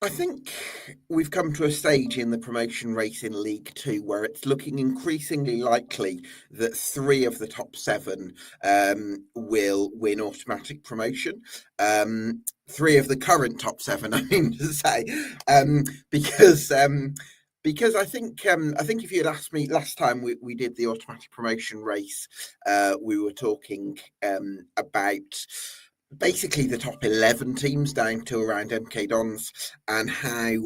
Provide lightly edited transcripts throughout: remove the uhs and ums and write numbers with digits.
I think we've come to a stage in the promotion race in League Two where it's looking increasingly likely that 3 of the top 7 will win automatic promotion. 3 of the current top 7, I mean to say, because I think if you had asked me last time we did the automatic promotion race, we were talking about basically the top 11 teams down to around MK Dons, and how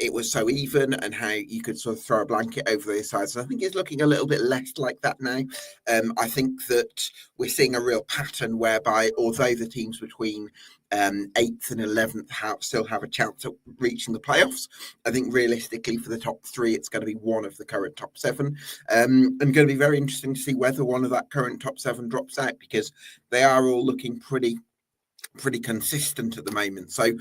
it was so even and how you could sort of throw a blanket over their sides. And I think it's looking a little bit less like that now. I think that we're seeing a real pattern whereby, although the teams between 8th and 11th still have a chance of reaching the playoffs, I think realistically for the top 3, it's going to be one of the current top 7. And going to be very interesting to see whether one of that current top 7 drops out, because they are all looking pretty consistent at the moment. So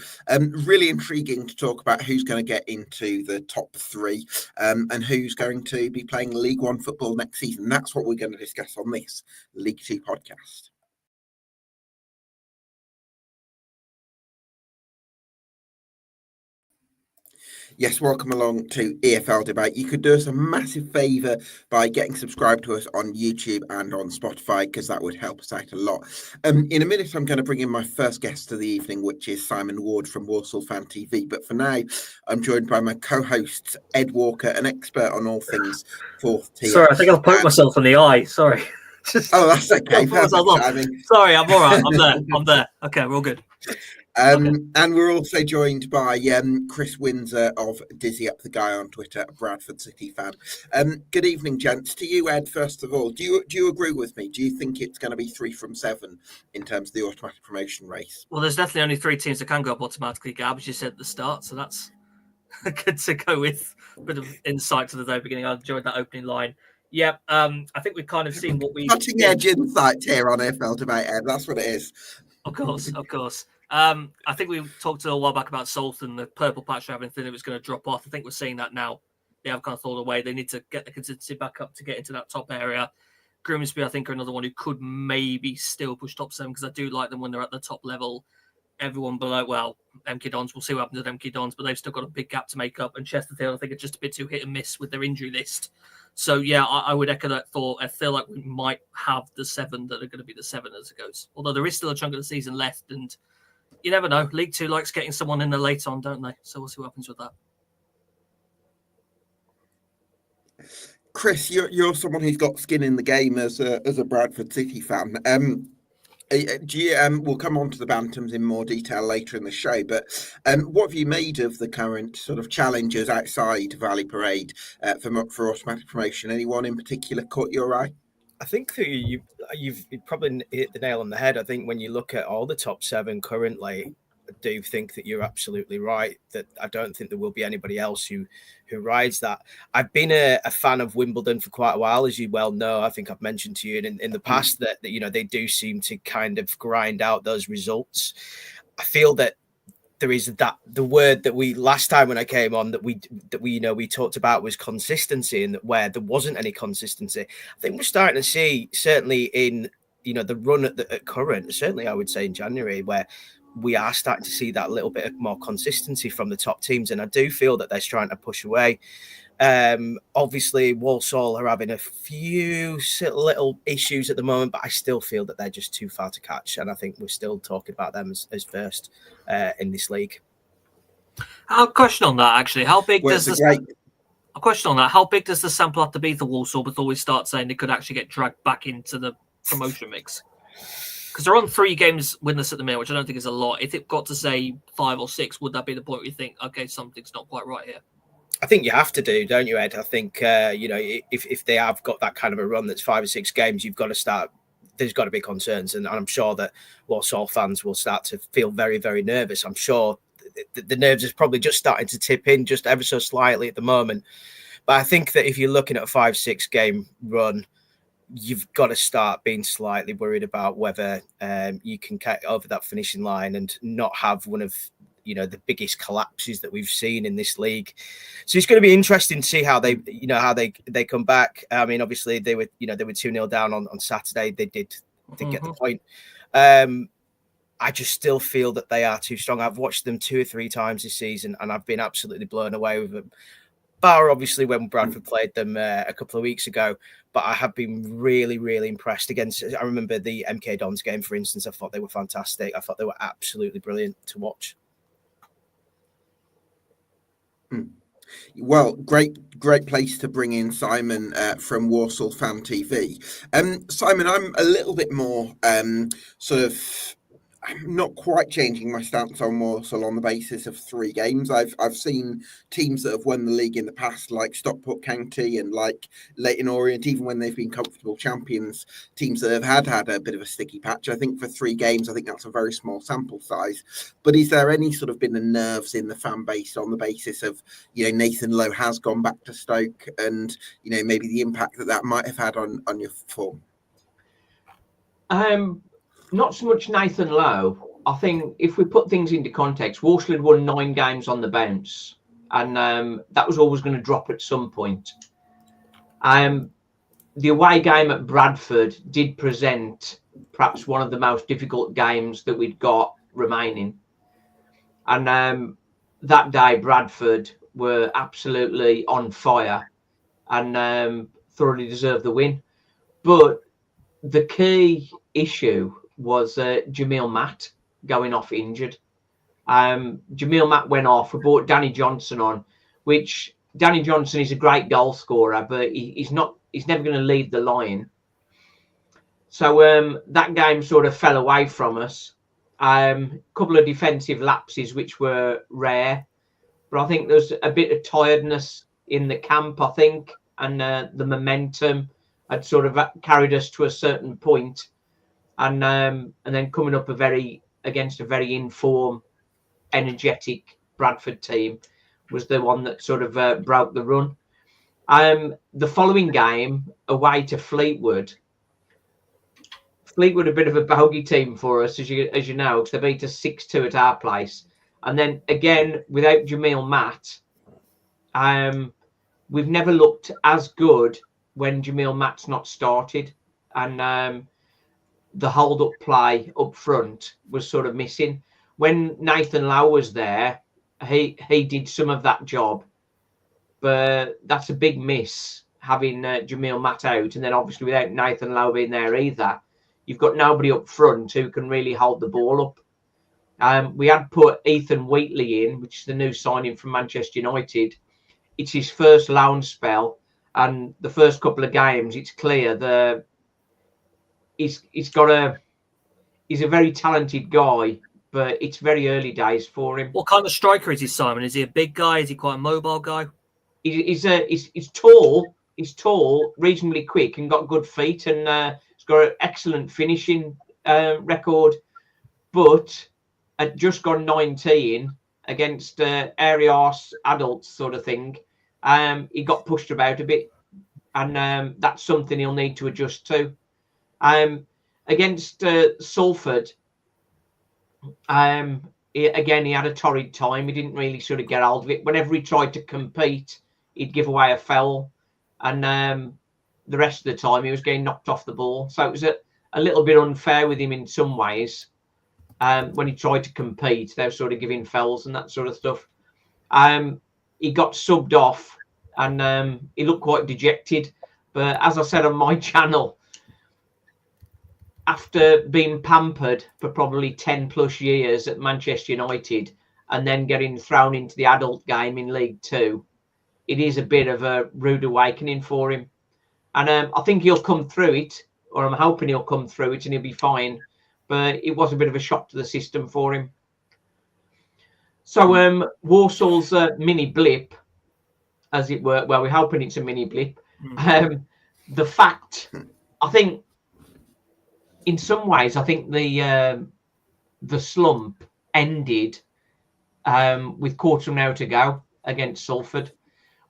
really intriguing to talk about who's going to get into the top 3 and who's going to be playing League One football next season. That's what we're going to discuss on this League 2 podcast. Yes, welcome along to EFL Debate. You could do us a massive favour by getting subscribed to us on YouTube and on Spotify, because that would help us out a lot. In a minute, I'm going to bring in my first guest of the evening, which is Simon Ward from Walsall Fan TV. But for now, I'm joined by my co-host, Ed Walker, an expert on all things 4th tier. Sorry, I think I've poked myself in the eye. Sorry. Oh, that's okay. Sorry, I'm all right. I'm there. Okay, we're all good. And we're also joined by Chris Windsor of Dizzy Up the Guy on Twitter, a Bradford City fan. Good evening, gents. To you, Ed, first of all, do you agree with me? Do you think it's going to be 3 from 7 in terms of the automatic promotion race? Well, there's definitely only 3 teams that can go up automatically, Gab, as you said at the start, so that's good to go with. A bit of insight to the very beginning. I enjoyed that opening line. Yeah, I think we've kind of seen what we... Cutting edge insight here on EFL Debate, Ed. That's what it is. Of course. I think we talked a while back about Salton, the purple patch, having thought it was going to drop off. I think we're seeing that now. They have kind of thought away. They need to get the consistency back up to get into that top area. Grimsby, I think, are another one who could maybe still push top 7, because I do like them when they're at the top level. Everyone below, well, MK Dons, we'll see what happens at MK Dons, but they've still got a big gap to make up. And Chesterfield, I think, are just a bit too hit and miss with their injury list. So, yeah, I would echo that thought. I feel like we might have the 7 that are going to be the 7 as it goes. Although there is still a chunk of the season left, and you never know. League 2 likes getting someone in there late on, don't they? So we'll see what happens with that. Chris, you're someone who's got skin in the game as a Bradford City fan. We'll come on to the Bantams in more detail later in the show, but what have you made of the current sort of challengers outside Valley Parade for automatic promotion? Anyone in particular caught your eye? I think that you've probably hit the nail on the head. I think when you look at all the top 7 currently, I do think that you're absolutely right, that I don't think there will be anybody else who rides that. I've been a fan of Wimbledon for quite a while, as you well know. I think I've mentioned to you in the past that they do seem to kind of grind out those results. I feel that there is the word that we last time when I came on that we talked about was consistency, and that where there wasn't any consistency, I think we're starting to see, certainly in the run at current, certainly I would say in January, where we are starting to see that little bit of more consistency from the top teams, and I do feel that they're trying to push away. Obviously, Walsall are having a few little issues at the moment, but I still feel that they're just too far to catch, and I think we're still talking about them as first in this league. A question on that, actually. How big does the sample have to be for Walsall before we start saying they could actually get dragged back into the promotion mix? Because they're on 3 games winless at the minute, which I don't think is a lot. If it got to, say, 5 or 6, would that be the point where you think, okay, something's not quite right here? I think you have to do, don't you, Ed? I think, if they have got that kind of a run that's 5 or 6 games, you've got to start, there's got to be concerns. And I'm sure that Walsall fans will start to feel very, very nervous. I'm sure the nerves is probably just starting to tip in just ever so slightly at the moment. But I think that if you're looking at a 5-6 game run, you've got to start being slightly worried about whether you can get over that finishing line and not have one of the biggest collapses that we've seen in this league. So it's going to be interesting to see how they come back. I mean, obviously they were 2-0 down on Saturday. They did get the point. I just still feel that they are too strong. I've watched them 2 or 3 times this season, and I've been absolutely blown away with them. Bar obviously when Bradford played them a couple of weeks ago, but I have been really, really impressed against. I remember the MK Dons game, for instance. I thought they were fantastic. I thought they were absolutely brilliant to watch. Well, great place to bring in Simon from Walsall Fan TV. Simon, I'm a little bit more I'm not quite changing my stance on Walsall on the basis of 3 games. I've seen teams that have won the league in the past, like Stockport County and like Leyton Orient, even when they've been comfortable champions, teams that have had a bit of a sticky patch. I think for 3 games, I think that's a very small sample size. But is there any sort of been the nerves in the fan base on the basis of, Nathan Lowe has gone back to Stoke and, maybe the impact that might have had on your form? Not so much Nathan Lowe. I think if we put things into context, Walsall had won 9 games on the bounce, and that was always going to drop at some point. The away game at Bradford did present perhaps one of the most difficult games that we'd got remaining. And that day, Bradford were absolutely on fire and thoroughly deserved the win. But the key issue was Jamil Matt going off injured. Jamil Matt went off. We brought Danny Johnson on, which Danny Johnson is a great goal scorer, but he's never going to lead the line. So that game sort of fell away from us. A couple of defensive lapses, which were rare, but I think there's a bit of tiredness in the camp, I think, and the momentum had sort of carried us to a certain point. And then coming up against a very informed, energetic Bradford team was the one that sort of broke the run. The following game, away to Fleetwood, a bit of a bogey team for us, as you know, because they beat us 6-2 at our place. And then again, without Jamil Matt, we've never looked as good when Jamil Matt's not started. And the hold-up play up front was sort of missing. When Nathan Lowe was there, he did some of that job, but that's a big miss having Jamil Matt out, and then obviously without Nathan Lowe being there either, you've got nobody up front who can really hold the ball up. We had put Ethan Wheatley in, which is the new signing from Manchester United. It's his first loan spell, and the first couple of games, it's clear he's a very talented guy, but it's very early days for him. What kind of striker is he, Simon? Is he a big guy? Is he quite a mobile guy? He's tall. He's tall, reasonably quick, and got good feet, and he's got an excellent finishing record. But had just gone 19 against Arias adults sort of thing. He got pushed about a bit, and that's something he'll need to adjust to. Against Salford, he had a torrid time. He didn't really sort of get hold of it. Whenever he tried to compete, he'd give away a foul, and the rest of the time he was getting knocked off the ball. So it was a little bit unfair with him in some ways. When he tried to compete, they were sort of giving fouls and that sort of stuff. He got subbed off, and he looked quite dejected. But as I said on my channel, after being pampered for probably 10 plus years at Manchester United and then getting thrown into the adult game in League Two, it is a bit of a rude awakening for him. And I think he'll come through it, or I'm hoping he'll come through it and he'll be fine. But it was a bit of a shock to the system for him. So Walsall's mini blip, as it were, well, we're hoping it's a mini blip. The fact, I think, in some ways, I think the slump ended with quarter of an hour to go against Salford.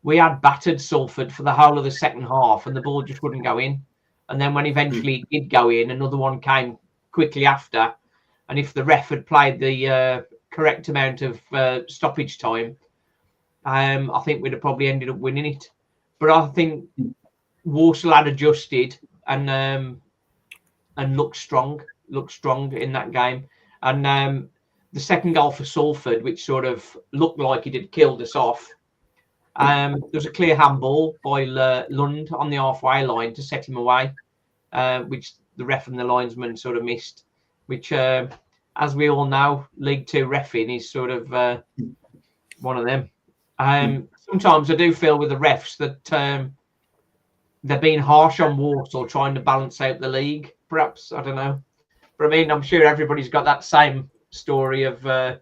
We had battered Salford for the whole of the second half, and the ball just wouldn't go in. And then when eventually it did go in, another one came quickly after. And if the ref had played the correct amount of stoppage time, I think we'd have probably ended up winning it. But I think Walsall had adjusted and looked strong in that game. And the second goal for Salford, which sort of looked like it had killed us off, there was a clear handball by Lund on the halfway line to set him away, which the ref and the linesman sort of missed, which, as we all know, League Two reffing is sort of one of them. Sometimes I do feel with the refs that they're being harsh on Walsall, trying to balance out the league, perhaps. I don't know. But I mean, I'm sure everybody's got that same story of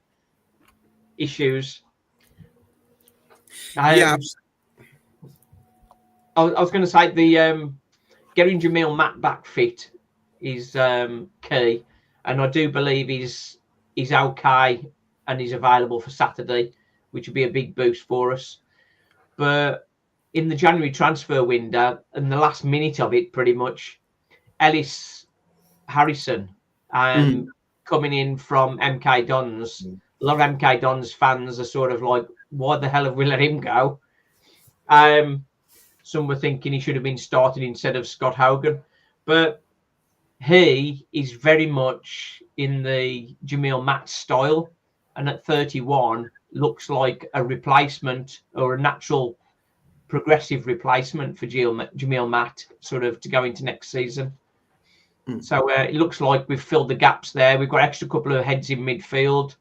issues. Yeah. I was going to say the getting Jamil Matt back fit is key, and I do believe he's okay and he's available for Saturday, which would be a big boost for us. But in the January transfer window, and the last minute of it, pretty much, Ellis Harrison coming in from MK Dons. A lot of MK Dons fans are sort of like, why the hell have we let him go? Some were thinking he should have been started instead of Scott Hogan. But he is very much in the Jamil Matt style. And at 31, looks like a replacement or a natural progressive replacement for Jamil Matt, sort of to go into next season. So it looks like we've filled the gaps there. We've got extra couple of heads in midfield,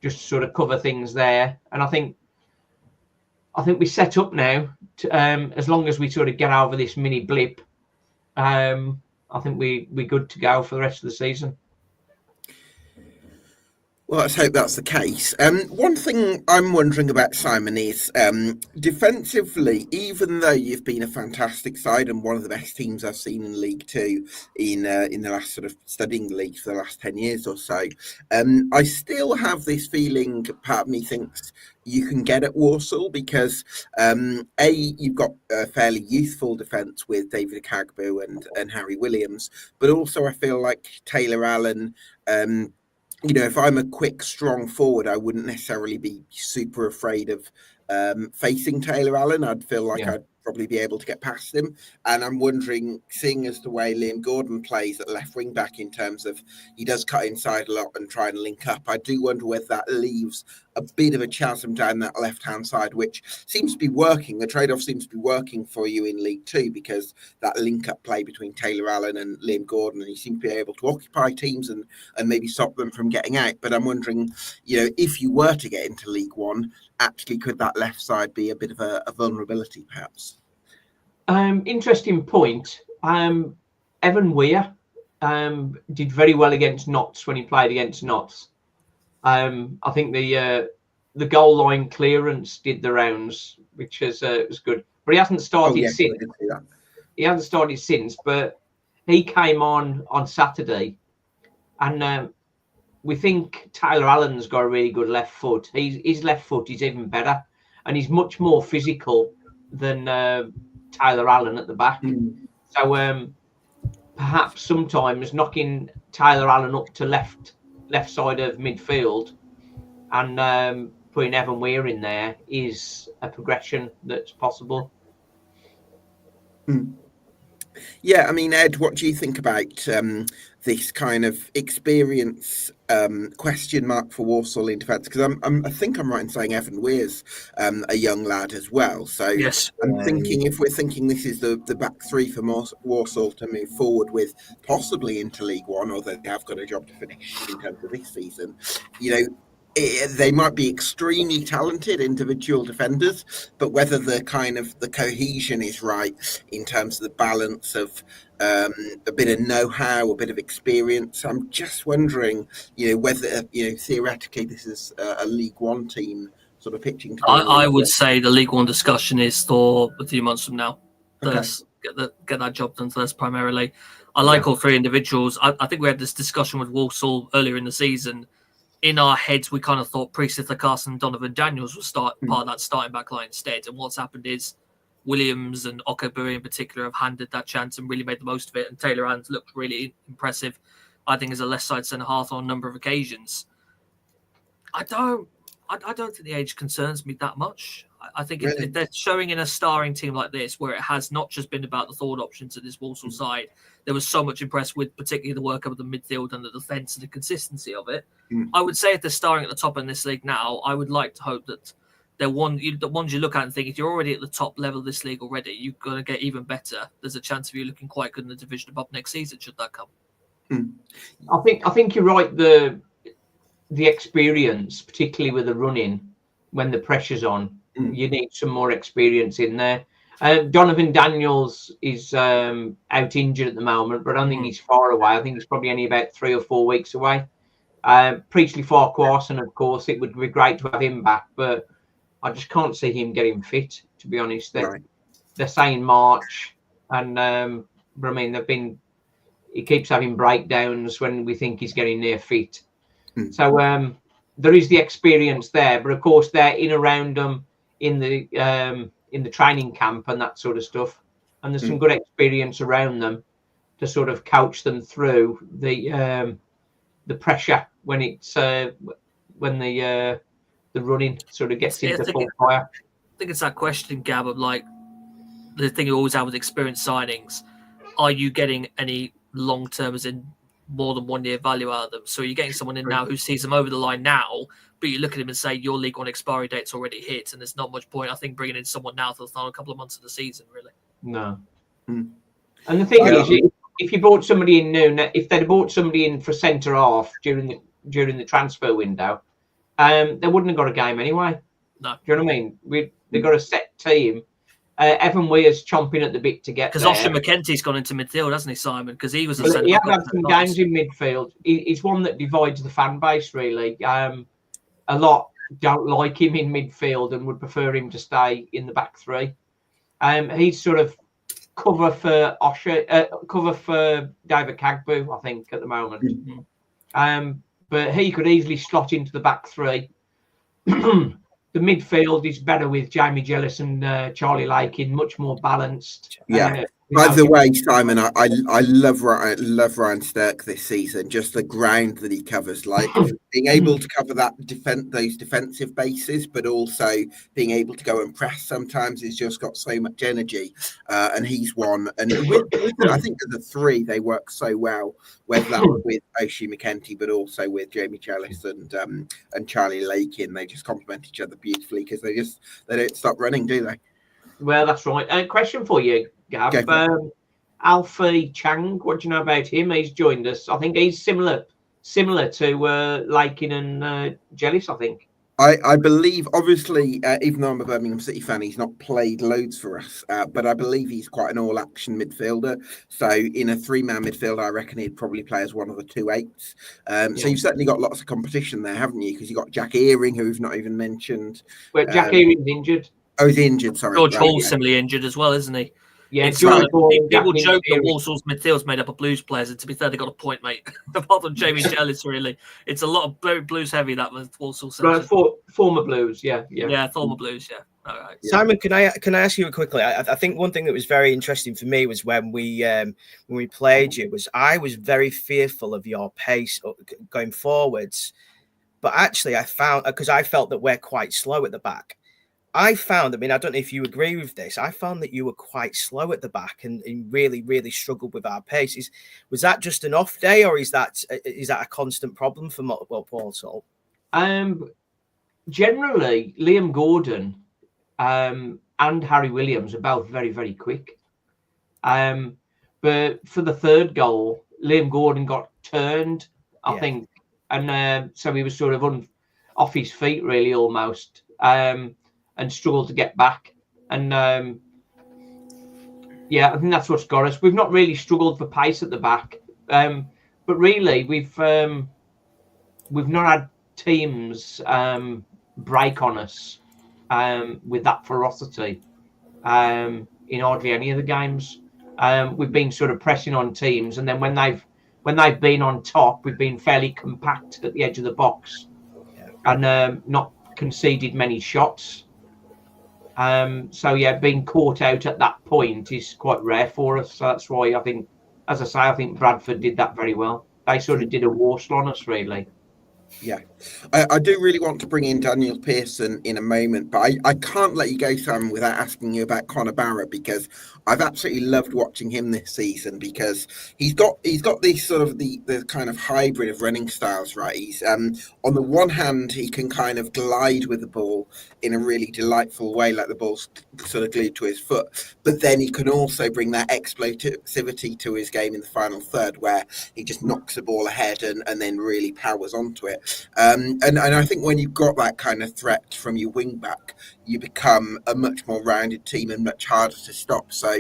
just to sort of cover things there. And I think we set up now to, as long as we sort of get over this mini blip, I think we're good to go for the rest of the season. Well, let's hope that's the case. One thing I'm wondering about, Simon, is defensively, even though you've been a fantastic side and one of the best teams I've seen in League Two in the last sort of studying the league for the last 10 years or so, I still have this feeling, part of me thinks you can get at Walsall because, you've got a fairly youthful defence with David Akagbu and Harry Williams, but also I feel like Taylor Allen, if I'm a quick, strong forward, I wouldn't necessarily be super afraid of facing Taylor Allen. I'd feel like I'd probably be able to get past him. And I'm wondering, seeing as the way Liam Gordon plays at left wing back in terms of he does cut inside a lot and try and link up, I do wonder whether that leaves a bit of a chasm down that left-hand side, which seems to be working. The trade-off seems to be working for you in League Two because that link-up play between Taylor Allen and Liam Gordon, and you seem to be able to occupy teams and maybe stop them from getting out. But I'm wondering, if you were to get into League One, actually could that left side be a bit of a vulnerability, perhaps? Interesting point. Evan Weir did very well against Notts when he played against Notts. I think the goal line clearance did the rounds, which was good. But he hasn't started since. He hasn't started since, but he came on Saturday, and we think Taylor Allen's got a really good left foot. His left foot is even better, and he's much more physical than Taylor Allen at the back. So perhaps sometimes knocking Taylor Allen up to left side of midfield and putting Evan Weir in there is a progression that's possible. Yeah, I mean, Ed, what do you think about this kind of experience question mark for Walsall in defence? Because I think I'm right in saying Evan Weir's a young lad as well. So yes, I'm thinking if we're thinking this is the back three for Walsall to move forward with, possibly into League One, although they have got a job to finish in terms of this season, they might be extremely talented individual defenders, but whether the kind of the cohesion is right in terms of the balance of a bit of know-how, a bit of experience, I'm just wondering, whether theoretically this is a League One team sort of pitching. I would say the League One discussion is for a few months from now. First, get that job done first primarily. I like all three individuals. I think we had this discussion with Walsall earlier in the season. In our heads, we kind of thought Priest, Carson, and Donovan Daniels would start part of that starting back line instead. And what's happened is Williams and Okoburi in particular have handed that chance and really made the most of it. And Taylor Allen's looked really impressive, I think, as a left side centre half on a number of occasions. I don't think the age concerns me that much. I think Really? if they're showing in a starring team like this, where it has not just been about the forward options at this Walsall side, there was so much impressed with, particularly the work of the midfield and the defence and the consistency of it. I would say if they're starring at the top in this league now, I would like to hope that they're the ones you look at and think, if you're already at the top level of this league already, you're going to get even better. There's a chance of you looking quite good in the division above next season, should that come. I think you're right. The experience, particularly with the running, when the pressure's on, you need some more experience in there. Donovan Daniels is out injured at the moment, but I don't think he's far away. I think he's probably only about 3 or 4 weeks away. Priestley Farquharson, of course, it would be great to have him back, but I just can't see him getting fit, to be honest. They're saying March, and but I mean, he keeps having breakdowns when we think he's getting near fit. So there is the experience there, but of course they're in around them in the training camp and that sort of stuff, and there's some good experience around them to sort of coach them through the pressure when it's when the running sort of gets into full fire. I think it's that question, Gab, of like the thing you always have with experienced signings: are you getting any long term, as in more than 1 year value out of them? So you're getting someone in now who sees them over the line now, but you look at him and say your League One expiry date's already hit, and there's not much point, I think, bringing in someone now for the final couple of months of the season, really. No. And the thing is, if you bought somebody in new, if they'd bought somebody in for centre half during the transfer window, they wouldn't have got a game anyway. No. Do you know what I mean? They've got a set team. Evan Weir's chomping at the bit to get there. Because Oshie McKenty's gone into midfield, hasn't he, Simon? Because he was a centre. He had some games in midfield. He's one that divides the fan base, really. A lot don't like him in midfield and would prefer him to stay in the back three. He's sort of cover for David Kagbu, I think, at the moment. But he could easily slot into the back three. The midfield is better with Jamie Jellis and Charlie Lakin, much more balanced. By the way, Simon, I love Ryan Stirk this season. Just the ground that he covers, like being able to cover those defensive bases, but also being able to go and press. Sometimes he's just got so much energy, and he's one. And I think of the three, they work so well. Whether that was with Oshie McKenty, but also with Jamie Jellis and Charlie Lakin, they just complement each other beautifully because they don't stop running, do they? Well, that's right. Question for you, Gab. Alfie Chang, what do you know about him? He's joined us. I think he's similar to Lakin and Jellis, I think. I believe, obviously, even though I'm a Birmingham City fan, he's not played loads for us, but I believe he's quite an all-action midfielder. So in a three-man midfield, I reckon he'd probably play as one of the 2-8s. So you've certainly got lots of competition there, haven't you? Because you've got Jack Earing, who we've not even mentioned. Well, Jack Earing's injured. Oh, he's injured, sorry. George Hall's similarly injured as well, isn't he? Yeah, people joke that Walsall's midfield's made up of Blues players, and to be fair, they got a point, mate. Apart from Jamie Jellis, really, it's a lot of very Blues heavy that was Walsall. Right, former Blues, yeah, former Blues, yeah. All right. Simon, can I ask you quickly? I think one thing that was very interesting for me was when we played you, was I was very fearful of your pace going forwards, but actually I felt that we're quite slow at the back. I don't know if you agree with this, I found that you were quite slow at the back and really, really struggled with our pace. Was that just an off day, or is that a constant problem for Walsall? Generally, Liam Gordon and Harry Williams are both very, very quick. But for the third goal, Liam Gordon got turned, I think, and so he was sort of off his feet, really, almost. And struggled to get back. And I think that's what's got us. We've not really struggled for pace at the back, but really we've not had teams break on us with that ferocity in hardly any of the games. We've been sort of pressing on teams, and then when they've been on top, we've been fairly compact at the edge of the box and not conceded many shots. Being caught out at that point is quite rare for us. So that's why I think Bradford did that very well. They sort of did a warstle on us, really. Yeah, I do really want to bring in Daniel Pearson in a moment, but I can't let you go, Sam, without asking you about Connor Barrett, because I've absolutely loved watching him this season, because he's got this sort of the kind of hybrid of running styles, right? He's on the one hand, he can kind of glide with the ball in a really delightful way, like the ball's sort of glued to his foot, but then he can also bring that explosivity to his game in the final third, where he just knocks the ball ahead and then really powers onto it. And I think when you've got that kind of threat from your wing back, you become a much more rounded team and much harder to stop. So,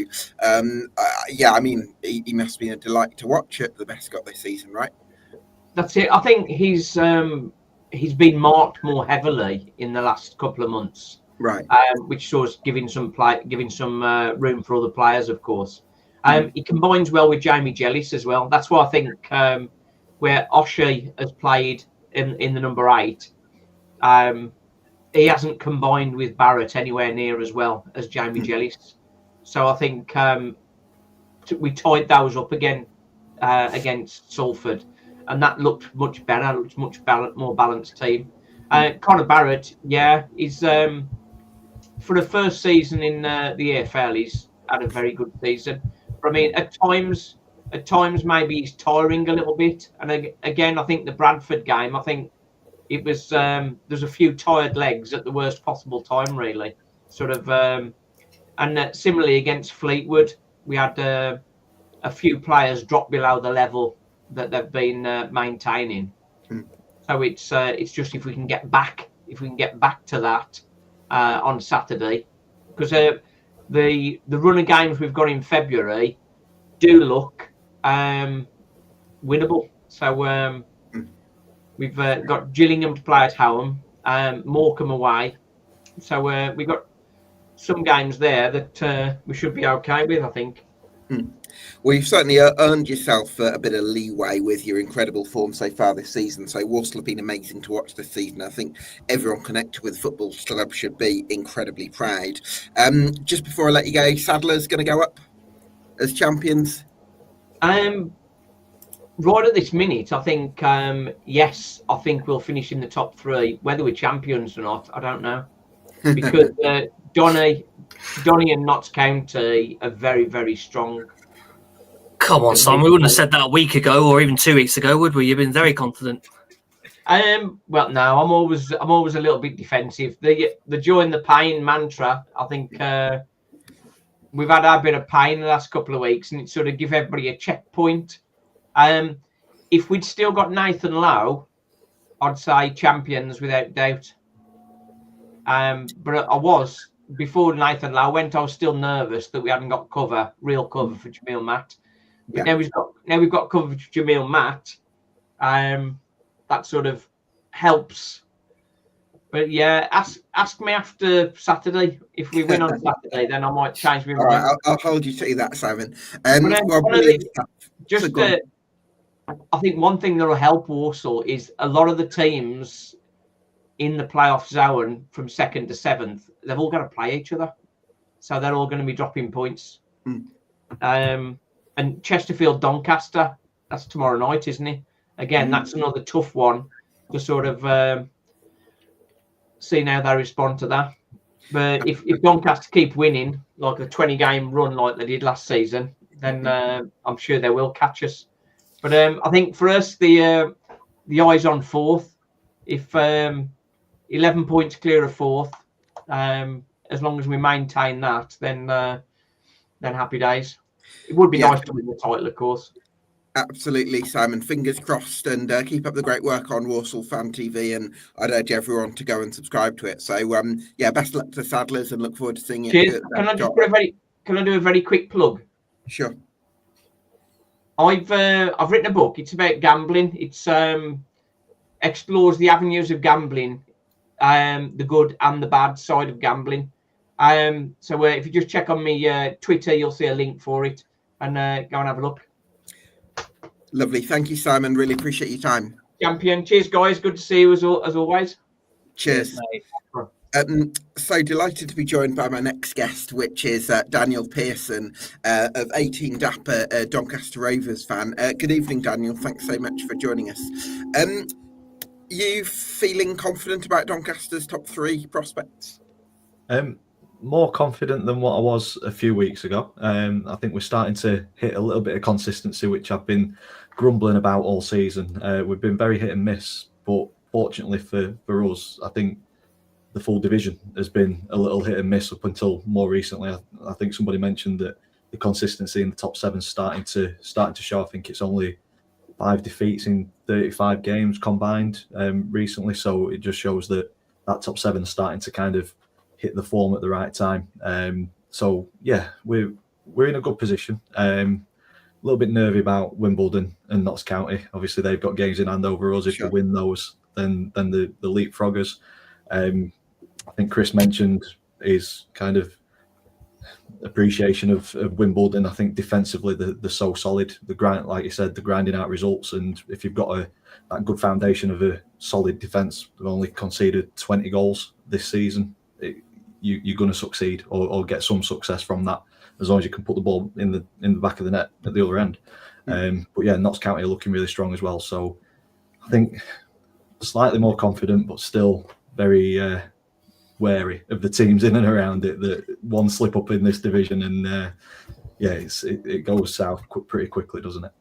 yeah, I mean, he must have been a delight to watch at the Bescot this season, right? That's it. I think he's been marked more heavily in the last couple of months, Right. which shows giving some room for other players, of course. He combines well with Jamie Jellis as well. That's why I think where Oshie has played in the number 8, he hasn't combined with Barrett anywhere near as well as Jamie Jellis. So I think we tied those up again against Salford, and that looked much better. Looked much more balanced team. Connor Barrett, yeah, he's for the first season in the EFL, he's had a very good season. But I mean, at times maybe he's tiring a little bit. And again, I think the Bradford game, I think it was there's a few tired legs at the worst possible time, really. Sort of, and similarly against Fleetwood, we had a few players drop below the level that they've been maintaining. So it's just if we can get back to that on Saturday, because the run of games we've got in February do look winnable. So we've got Gillingham to play at home, Morecambe away. So we've got some games there that we should be okay with, I think. Well, you've certainly earned yourself a bit of leeway with your incredible form so far this season. So Walsall have been amazing to watch this season. I think everyone connected with the football club should be incredibly proud. Just before I let you go, Sadler's going to go up as champions? Right at this minute, I think, yes, I think we'll finish in the top 3. Whether we're champions or not, I don't know. Because Donny and Notts County are very, very strong. Come on, Simon. We wouldn't have said that a week ago or even 2 weeks ago, would we? You've been very confident. Well, no, I'm always a little bit defensive. The joy and the pain mantra, I think we've had our bit of pain the last couple of weeks, and it sort of give everybody a checkpoint. If we'd still got Nathan Lowe, I'd say champions without doubt. But I was, before Nathan Lowe went, I was still nervous that we hadn't got real cover for Jamil Matt. But Yeah. now we've got cover for Jamil Matt. That sort of helps. But yeah, ask me after Saturday. If we win on Saturday, then I might change my All mind. right, I'll hold you to that, Simon. I think one thing that will help Walsall is a lot of the teams in the playoff zone from 2nd to 7th, they've all got to play each other. So they're all going to be dropping points. And Chesterfield Doncaster, that's tomorrow night, isn't it? Again, that's another tough one to sort of see how they respond to that. But if Doncaster keep winning, like a 20-game run like they did last season, then I'm sure they will catch us. But I think for us, the eye's on 4th. If 11 points clear of 4th, as long as we maintain that, then happy days. It would be nice to win the title, of course. Absolutely, Simon. Fingers crossed, and keep up the great work on Walsall Fan TV. And I'd urge everyone to go and subscribe to it. So, best luck to Sadlers, and look forward to seeing you. Cheers. Can I do a very quick plug? Sure. I've written a book. It's about gambling. It's explores the avenues of gambling, the good and the bad side of gambling. So if you just check on me Twitter, you'll see a link for it, and go and have a look. Lovely. Thank you, Simon. Really appreciate your time. Champion. Cheers, guys. Good to see you as always. Cheers. So delighted to be joined by my next guest, which is Daniel Pearson of 18 Dapper, Doncaster Rovers fan. Good evening, Daniel. Thanks so much for joining us. You feeling confident about Doncaster's top 3 prospects? More confident than what I was a few weeks ago. I think we're starting to hit a little bit of consistency, which I've been grumbling about all season. We've been very hit and miss, but fortunately for us, I think the full division has been a little hit and miss up until more recently. I think somebody mentioned that the consistency in the top 7 is starting to show. I think it's only 5 defeats in 35 games combined recently, so it just shows that top 7 is starting to kind of hit the form at the right time. So yeah, we're in a good position. A little bit nervy about Wimbledon and Notts County. Obviously, they've got games in hand over us. If Sure. we win those, then the leapfroggers. I think Chris mentioned his kind of appreciation of Wimbledon. I think defensively they're so solid. The grind, like you said, the grinding out results. And if you've got that good foundation of a solid defence, they've only conceded 20 goals this season. You're going to succeed or get some success from that, as long as you can put the ball in the back of the net at the other end. But yeah, Notts County are looking really strong as well. So I think slightly more confident, but still very wary of the teams in and around it. That one slip up in this division and it goes south pretty quickly, doesn't it?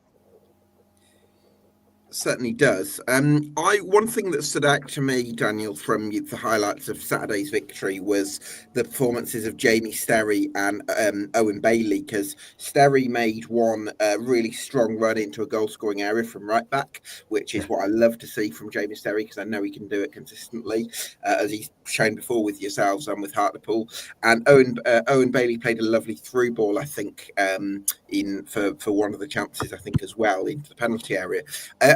Certainly does. One thing that stood out to me, Daniel, from the highlights of Saturday's victory was the performances of Jamie Sterry and Owen Bailey, because Sterry made one really strong run into a goal-scoring area from right back, which is what I love to see from Jamie Sterry, because I know he can do it consistently, as he's shown before with yourselves and with Hartlepool. And Owen Bailey played a lovely through ball, I think, for one of the chances, I think, as well, into the penalty area.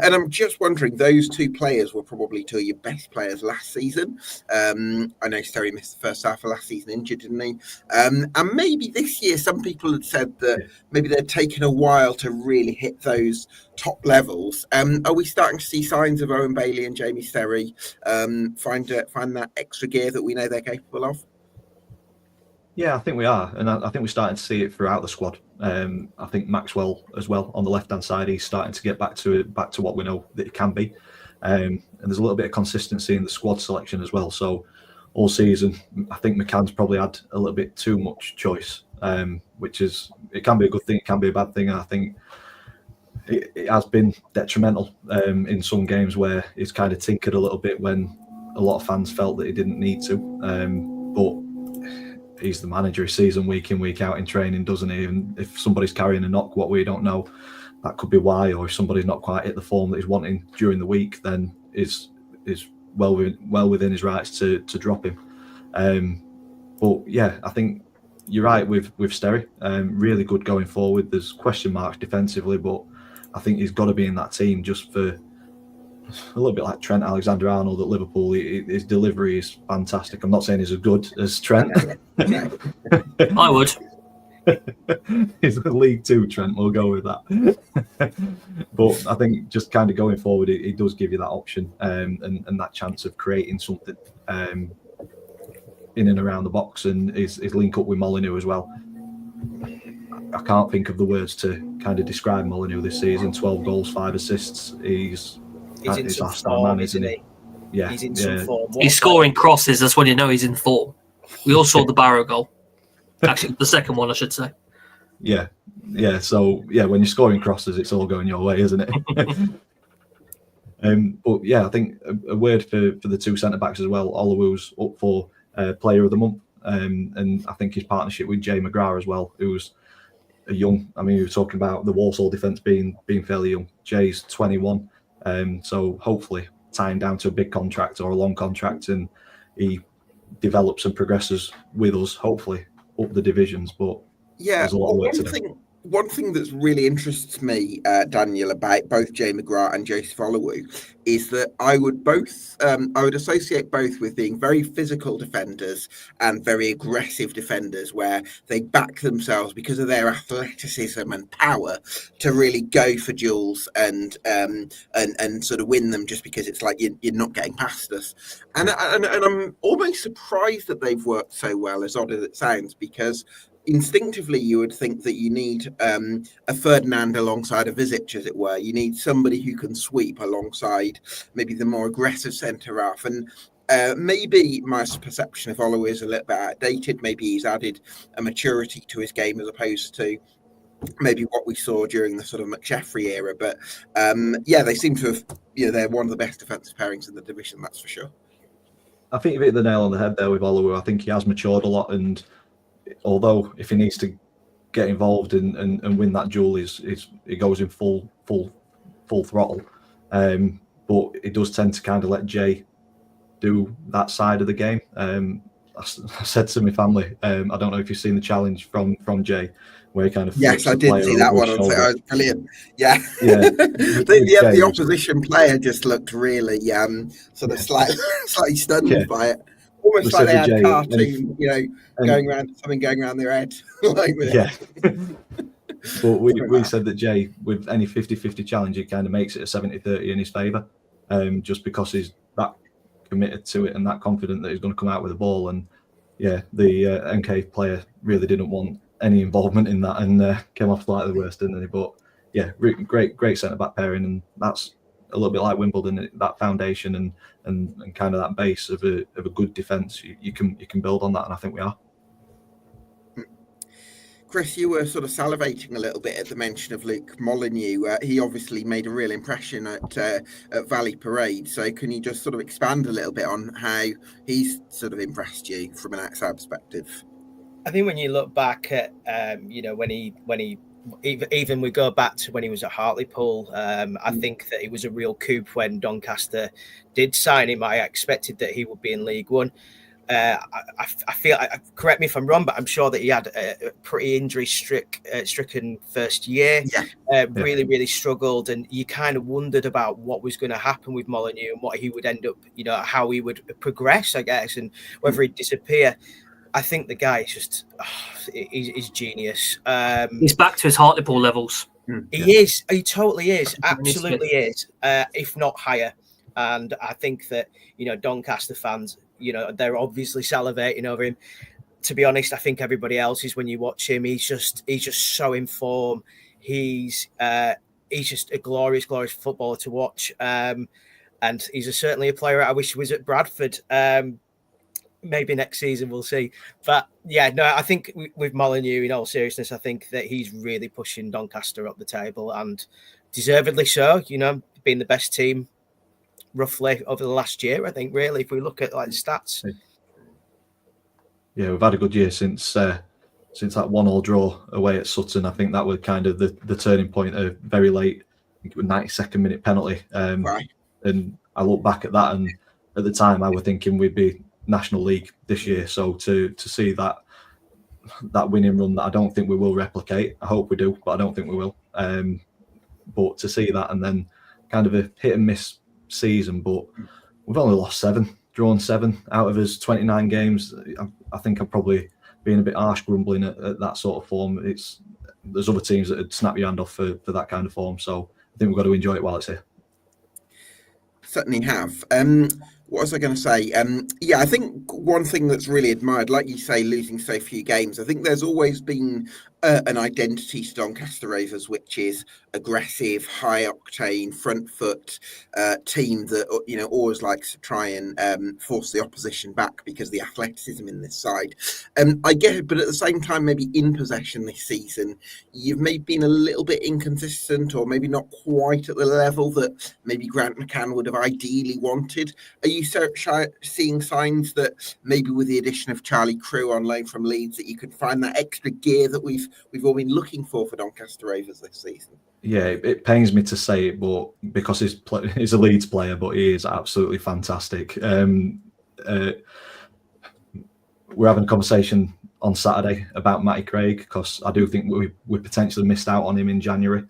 And I'm just wondering, those 2 players were probably 2 of your best players last season. I know Sterry missed the first half of last season injured, didn't he? And maybe this year, some people had said that maybe they'd taken a while to really hit those top levels. Are we starting to see signs of Owen Bailey and Jamie Sterry find that extra gear that we know they're capable of? Yeah, I think we are, and I think we're starting to see it throughout the squad. I think Maxwell as well on the left-hand side, he's starting to get back to what we know that he can be, and there's a little bit of consistency in the squad selection as well. So all season, I think McCann's probably had a little bit too much choice, which it can be a good thing, it can be a bad thing. And I think it has been detrimental in some games where he's kind of tinkered a little bit when a lot of fans felt that he didn't need to, but he's the manager. He sees them week in, week out in training, doesn't he? And if somebody's carrying a knock, what we don't know, that could be why. Or if somebody's not quite hit the form that he's wanting during the week, then is well within his rights to drop him. But yeah, I think you're right with Sterry. Really good going forward. There's question marks defensively, but I think he's got to be in that team just for a little bit like Trent Alexander-Arnold at Liverpool. His delivery is fantastic. I'm not saying he's as good as Trent. I would. He's a League Two Trent, we'll go with that. But I think just kind of going forward, it does give you that option and that chance of creating something in and around the box, and his link up with Molineux as well. I can't think of the words to kind of describe Molineux this season. 12 goals, 5 assists. He's in some form, isn't he? Yeah, he's in some form. He's scoring crosses. That's when you know he's in form. We all saw the Barrow goal. Actually, the second one, I should say. Yeah. So yeah, when you're scoring crosses, it's all going your way, isn't it? But yeah, I think a word for the 2 centre backs as well. Oluwu's up for Player of the Month, and I think his partnership with Jay McGrath as well, who's a young. I mean, we were talking about the Walsall defence being fairly young. Jay's 21. So hopefully tying down to a big contract or a long contract, and he develops and progresses with us, hopefully up the divisions. But yeah, there's a lot of work to do. One thing that's really interests me, Daniel, about both Jay McGrath and Joseph Oluwu is that I would associate both with being very physical defenders and very aggressive defenders, where they back themselves because of their athleticism and power to really go for duels and sort of win them, just because it's like you're not getting past us. And I'm almost surprised that they've worked so well, as odd as it sounds, because instinctively you would think that you need a Ferdinand alongside a Vizic, as it were. You need somebody who can sweep alongside maybe the more aggressive centre half. And maybe my perception of Olo is a little bit outdated. Maybe he's added a maturity to his game as opposed to maybe what we saw during the sort of McSheffrey era. But they seem to have, they're one of the best defensive pairings in the division, that's for sure. I think you've hit the nail on the head there with Olo. I think he has matured a lot, and although if he needs to get involved and win that duel, he goes in full throttle. But it does tend to kind of let Jay do that side of the game. I said to my family, I don't know if you've seen the challenge from Jay, where he kind of yes, I did see that one. It was brilliant. Yeah. The opposition player just looked really sort of slightly stunned by it. Almost like they had a cartoon, going around their head. But we said that Jay, with any 50-50 challenge, he kind of makes it a 70-30 in his favour, just because he's that committed to it and that confident that he's going to come out with the ball. And the MK player really didn't want any involvement in that and came off like the worst, didn't he? But great centre back pairing, and that's a little bit like Wimbledon, that foundation and kind of that base of a good defence. You can build on that, and I think we are. Chris, you were sort of salivating a little bit at the mention of Luke Molyneux. He obviously made a real impression at Valley Parade. So can you just sort of expand a little bit on how he's sort of impressed you from an outside perspective? I think when you look back at, when he even we go back to when he was at Hartlepool, I think that it was a real coup when Doncaster did sign him. I expected that he would be in League One. I feel, correct me if I'm wrong, but I'm sure that he had a pretty injury-stricken first year. Really struggled, and you kind of wondered about what was going to happen with Molyneux and what he would end up, how he would progress, I guess, and whether he'd disappear. I think the guy is just, he's genius. He's back to his Hartlepool levels. He is. He totally is. Absolutely is. If not higher. And I think that, Doncaster fans, they're obviously salivating over him. To be honest, I think everybody else is, when you watch him, he's just so in form. He's just a glorious footballer to watch. And he's certainly a player I wish he was at Bradford. Maybe next season, we'll see. But I think with Molyneux, in all seriousness, I think that he's really pushing Doncaster up the table, and deservedly so, being the best team roughly over the last year, I think, really, if we look at like the stats. Yeah, we've had a good year since that 1-1 draw away at Sutton. I think that was kind of the turning point, a very late, I think it was 92nd minute penalty. Right. And I look back at that, and at the time I was thinking we'd be National League this year. So to see that winning run that I don't think we will replicate, I hope we do, but I don't think we will. But to see that, and then kind of a hit and miss season, but we've only lost 7, drawn 7 out of his 29 games. I think I'm probably being a bit harsh grumbling at that sort of form. There's other teams that would snap your hand off for that kind of form, so I think we've got to enjoy it while it's here. Certainly have. What was I going to say? I think one thing that's really admired, like you say, losing so few games, I think there's always been an identity to Doncaster Rovers, which is aggressive, high octane, front foot team that always likes to try and force the opposition back because of the athleticism in this side. I get it, but at the same time, maybe in possession this season, you've maybe been a little bit inconsistent, or maybe not quite at the level that maybe Grant McCann would have ideally wanted. Are you seeing signs that maybe with the addition of Charlie Crew on loan from Leeds, that you could find that extra gear that we've all been looking for Doncaster Rovers this season? Yeah, it pains me to say it, but because he's a Leeds player, but he is absolutely fantastic. We're having a conversation on Saturday about Matty Craig, because I do think we potentially missed out on him in January.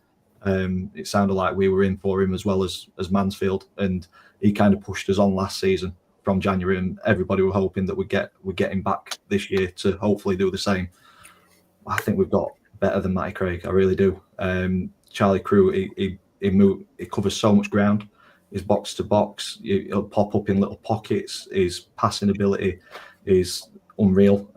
It sounded like we were in for him as well as Mansfield, and he kind of pushed us on last season from January, and everybody were hoping that we'd get him back this year to hopefully do the same. I think we've got better than Matty Craig, I really do. Charlie Crew, he covers so much ground. His box to box, he'll pop up in little pockets. His passing ability is unreal.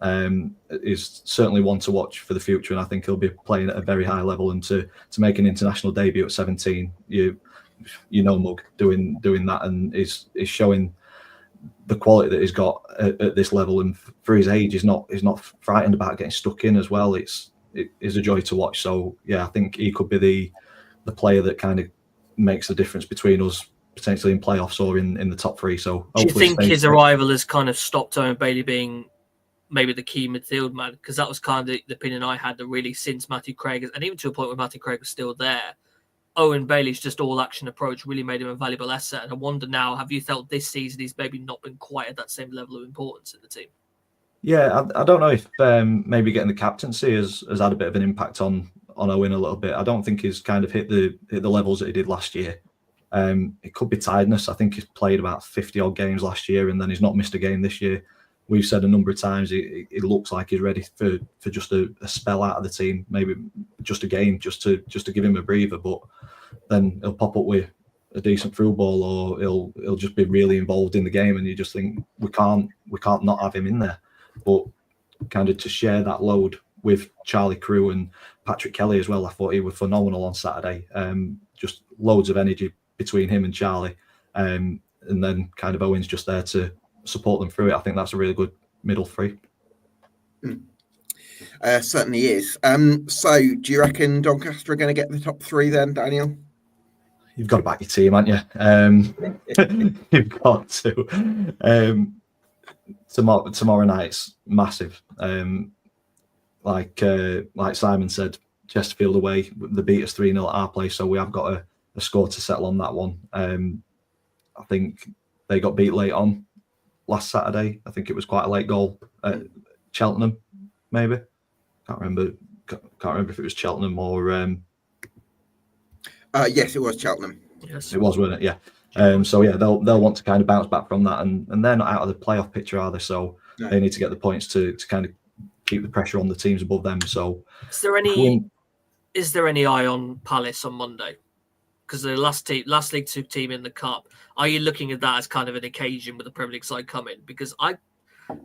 Is certainly one to watch for the future, and I think he'll be playing at a very high level. And to make an international debut at 17, you know, Mug doing that, and is showing the quality that he's got at this level, and for his age, he's not frightened about getting stuck in as well. It is a joy to watch. So yeah, I think he could be the player that kind of makes the difference between us potentially in playoffs or in the top three. So do you think his arrival has kind of stopped Owen Bailey being maybe the key midfield man? Because that was kind of the opinion I had, that really since Matthew Craig, and even to a point where Matthew Craig was still there, Owen Bailey's just all-action approach really made him a valuable asset. And I wonder now, have you felt this season he's maybe not been quite at that same level of importance in the team? Yeah, I don't know if maybe getting the captaincy has had a bit of an impact on Owen a little bit. I don't think he's kind of hit the levels that he did last year. It could be tiredness. I think he's played about 50-odd games last year, and then he's not missed a game this year. We've said a number of times it looks like he's ready for just a spell out of the team, maybe just a game, just to give him a breather. But then he'll pop up with a decent through ball, or he'll just be really involved in the game, and you just think we can't not have him in there. But kind of to share that load with Charlie Crew and Patrick Kelly as well, I thought he was phenomenal on Saturday. Just loads of energy between him and Charlie, and then kind of Owen's just there to support them through it. I think that's a really good middle three. Certainly is. So do you reckon Doncaster are going to get the top three then, Daniel? You've got to back your team, haven't you? You've got to. Tomorrow night's massive. Like Simon said, Chesterfield away, they beat us 3-0 at our place, so we have got a score to settle on that one. I think they got beat late on last Saturday. I think it was quite a late goal at Cheltenham, maybe. Can't remember if it was Cheltenham or. Yes, it was Cheltenham. Yes, it was, wasn't it? Yeah. So yeah, they'll want to kind of bounce back from that, and they're not out of the playoff picture, are they? So no. They need to get the points to kind of keep the pressure on the teams above them. So is there any eye on Palace on Monday? Because the last League Two team in the cup, are you looking at that as kind of an occasion with the Premier League side coming? Because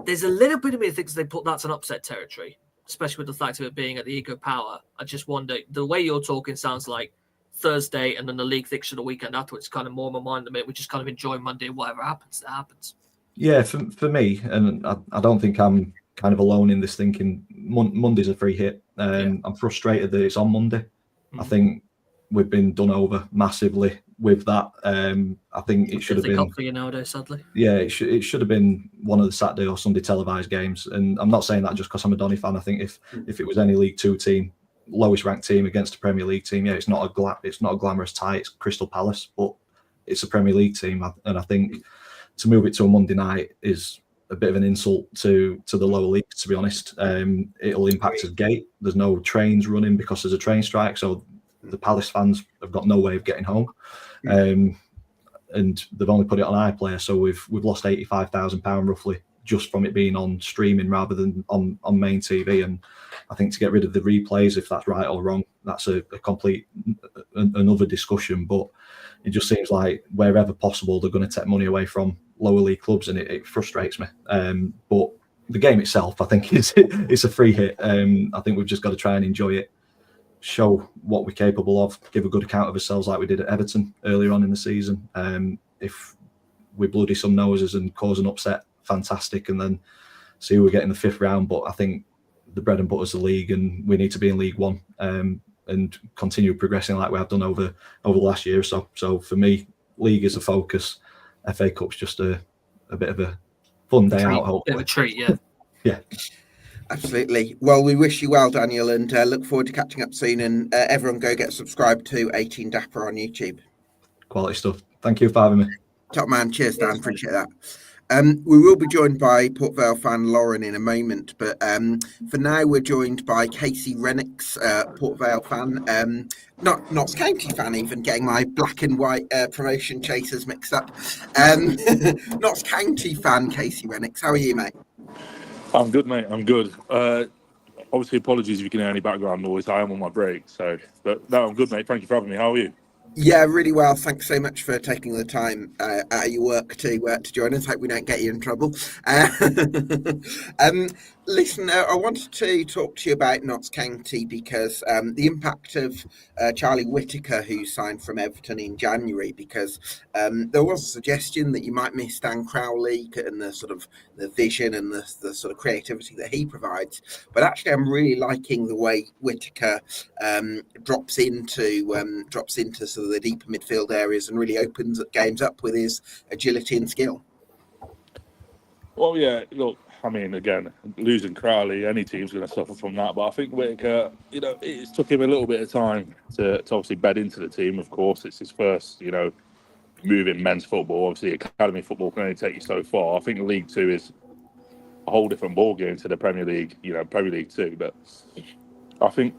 there's a little bit of me that thinks they put that's an upset territory, especially with the fact of it being at the Eco Power. I just wonder, the way you're talking sounds like Thursday and then the league fixture the weekend afterwards, kind of more on my mind than it. We just kind of enjoy Monday, whatever happens, that happens. Yeah, for me, and I don't think I'm kind of alone in this thinking. Monday's a free hit. I'm frustrated that it's on Monday. Mm-hmm. I think we've been done over massively with that. I think it should have been for you nowadays, sadly. Yeah, it should have been one of the Saturday or Sunday televised games. And I'm not saying that just because I'm a Donny fan. I think if it was any League Two team, lowest ranked team against a Premier League team, yeah, it's not a glamorous tie. It's Crystal Palace, but it's a Premier League team, and I think to move it to a Monday night is a bit of an insult to the lower leagues, to be honest. It'll impact us gate. There's no trains running because there's a train strike, so the Palace fans have got no way of getting home, and they've only put it on iPlayer, so we've lost £85,000 roughly just from it being on streaming rather than on main TV. And I think to get rid of the replays, if that's right or wrong, that's a complete another discussion. But it just seems like wherever possible, they're going to take money away from lower league clubs, and it frustrates me. But the game itself, I think, it's a free hit. I think we've just got to try and enjoy it, show what we're capable of, give a good account of ourselves like we did at Everton earlier on in the season. If we bloody some noses and cause an upset, fantastic, and then see who we get in the fifth round. But I think the bread and butter is the league, and we need to be in League One and continue progressing like we have done over the last year or so. So for me, league is a focus. FA Cup's just a bit of a fun day out, hopefully. Bit of a treat, yeah. Yeah. Absolutely. Well, we wish you well, Daniel, and look forward to catching up soon. And everyone go get subscribed to 18 Dapper on YouTube. Quality stuff. Thank you for having me. Top man. Cheers, Dan. Appreciate that. We will be joined by Port Vale fan Lauren in a moment, but for now we're joined by Casey Rennicks, Port Vale fan, not Notts County fan even, getting my black and white promotion chasers mixed up. Notts County fan Casey Rennicks, how are you, mate? I'm good, mate. I'm good. Obviously, apologies if you can hear any background noise. I am on my break, but no, I'm good, mate. Thank you for having me. How are you? Yeah, really well. Thanks so much for taking the time out of your work to join us. Hope we don't get you in trouble. Uh, um, listen, I wanted to talk to you about Notts County because the impact of Charlie Whittaker, who signed from Everton in January, because there was a suggestion that you might miss Dan Crowley and the sort of the vision and the sort of creativity that he provides. But actually, I'm really liking the way Whittaker drops into sort of the deeper midfield areas and really opens games up with his agility and skill. Well, yeah, look, I mean, again, losing Crowley, any team's going to suffer from that. But I think Whittaker, it's took him a little bit of time to obviously bed into the team. Of course, it's his first, move in men's football. Obviously, academy football can only take you so far. I think League Two is a whole different ballgame to the Premier League, Premier League Two. But I think,